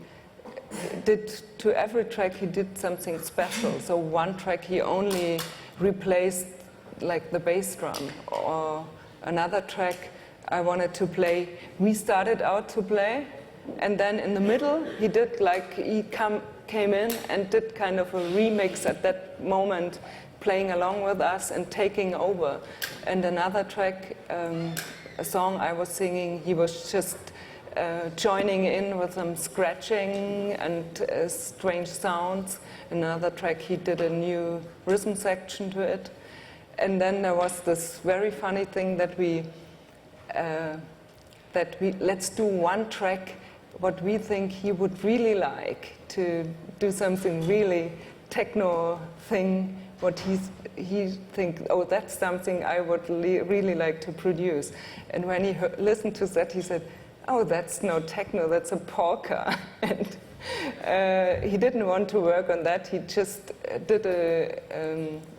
Speaker 1: did, to every track he did something special. So 1 track he only replaced like the bass drum, or another track I wanted to play, we started out to play, and then in the middle he did like, he came in and did kind of a remix at that moment, playing along with us and taking over. And another track, a song I was singing, he was just joining in with some scratching and strange sounds. Another track he did a new rhythm section to it. And then there was this very funny thing that we let's do 1 track what we think he would really like, to do something really techno thing, what he think, oh, that's something I would really like to produce. And when he listened to that, he said, oh, that's no techno, that's a polka. And he didn't want to work on that. He just did a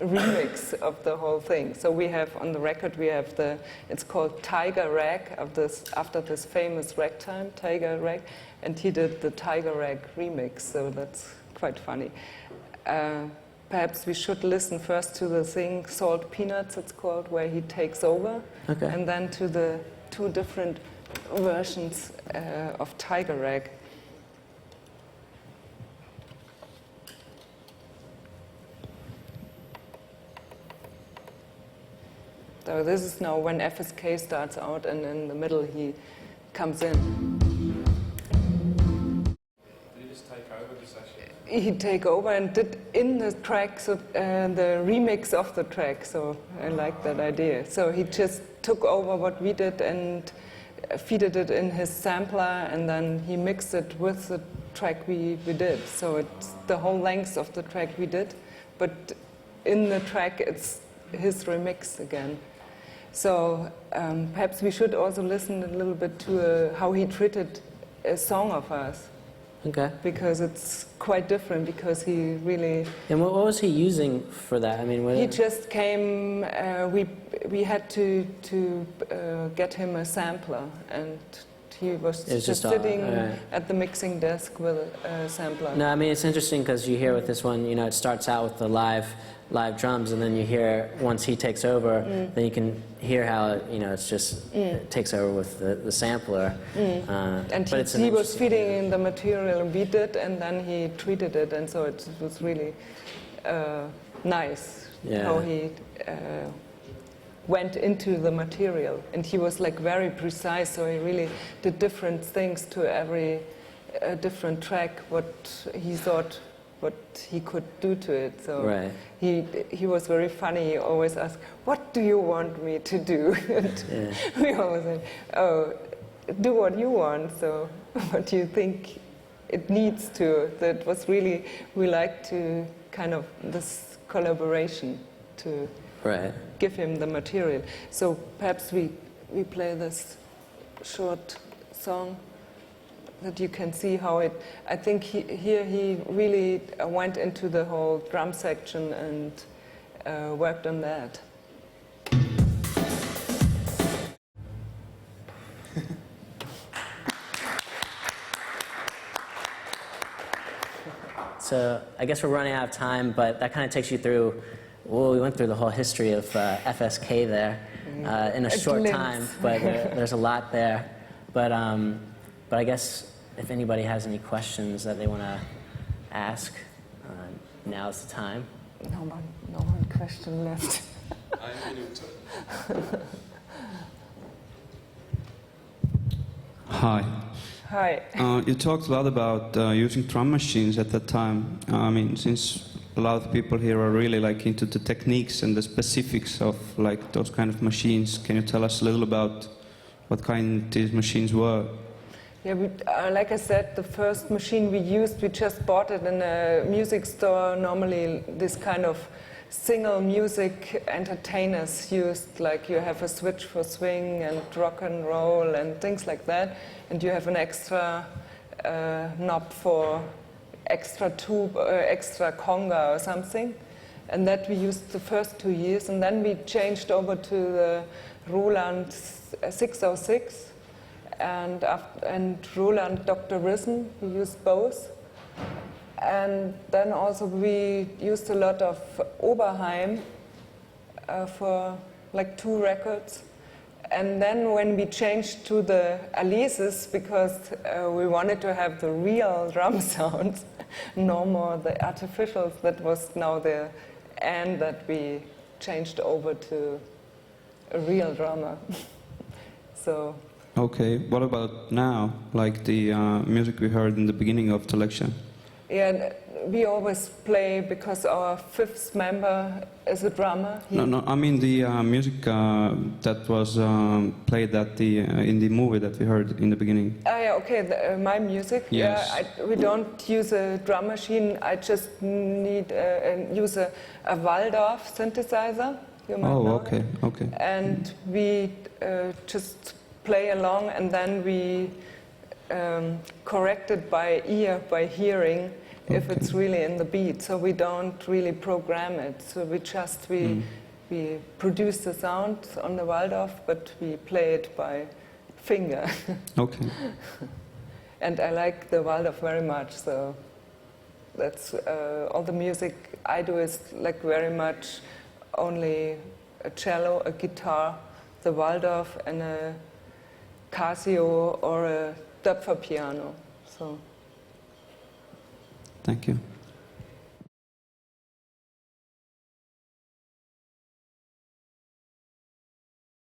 Speaker 1: remix of the whole thing. So we have on the record, we have it's called Tiger Rag, after this famous ragtime, Tiger Rag, and he did the Tiger Rag remix. So that's quite funny. Perhaps we should listen first to the thing, Salt Peanuts, it's called, where he takes over,
Speaker 2: okay,
Speaker 1: and then to the 2 different versions of Tiger Rag. So this is now when F.S.K. starts out, and in the middle he comes in.
Speaker 3: Did he just take over the session?
Speaker 1: He'd take over and did in the track, so, the remix of the track, so I like that idea. So he just took over what we did and feeded it in his sampler, and then he mixed it with the track we did. So it's the whole length of the track we did, but in the track it's his remix again. So perhaps we should also listen a little bit to how he treated a song of us.
Speaker 2: Okay.
Speaker 1: Because it's quite different, because he really...
Speaker 2: And what was he using for that? I mean,
Speaker 1: he just came, we had to get him a sampler, and he was just sitting at the mixing desk with a sampler.
Speaker 2: No, I mean, it's interesting because you hear with this one, you know, it starts out with the live drums, and then you hear, once he takes over, then you can hear how, you know, it's just, it takes over with the sampler.
Speaker 1: And he was feeding in the material, and we did, and then he treated it, and so it was really nice how he went into the material. And he was like very precise, so he really did different things to every different track, what he thought, what he could do to it. So
Speaker 2: Right.
Speaker 1: he was very funny. He always asked, "What do you want me to do?" And we always said, "Oh, do what you want." So what do you think it needs to? That was really, we like to kind of this collaboration to
Speaker 2: Right.
Speaker 1: give him the material. So perhaps we play this short song that you can see how it, I think here he really went into the whole drum section and worked on that.
Speaker 2: So I guess we're running out of time, but that kind of takes you through, well, we went through the whole history of F.S.K. there in a short
Speaker 1: glimpse.
Speaker 2: time, but there's a lot there. But I guess if anybody has any questions that they want to ask, now's the time.
Speaker 1: No one question left.
Speaker 4: Hi.
Speaker 1: Hi.
Speaker 4: You talked a lot about using drum machines at that time. I mean, since a lot of people here are really like into the techniques and the specifics of like those kind of machines, can you tell us a little about what kind these machines were?
Speaker 1: Yeah, like I said, the first machine we used, we just bought it in a music store. Normally, this kind of single music entertainers used, like you have a switch for swing and rock and roll and things like that, and you have an extra knob for extra tube, extra conga or something. And that we used the first 2 years, and then we changed over to the Roland 606. And Roland Dr. Risen, we used both. And then also we used a lot of Oberheim for like 2 records. And then when we changed to the Alices, because we wanted to have the real drum sounds, no more the artificials, that was now the end that we changed over to a real drummer. So.
Speaker 4: Okay, what about now, like the music we heard in the beginning of the lecture?
Speaker 1: Yeah, we always play because our 5th member is a drummer.
Speaker 4: No, I mean the music that was played at the in the movie that we heard in the beginning.
Speaker 1: Yeah, okay, my music.
Speaker 4: Yes.
Speaker 1: Yeah, we don't use a drum machine. I just need use a Waldorf synthesizer. You might know
Speaker 4: okay,
Speaker 1: it.
Speaker 4: okay.
Speaker 1: And we just play along, and then we correct it by ear, by hearing, if it's really in the beat. So we don't really program it. So we just we produce the sound on the Waldorf, but we play it by finger.
Speaker 4: Okay.
Speaker 1: And I like the Waldorf very much. So that's all the music I do is like very much only a cello, a guitar, the Waldorf, and a Casio or a Töpfer piano. So.
Speaker 4: Thank you.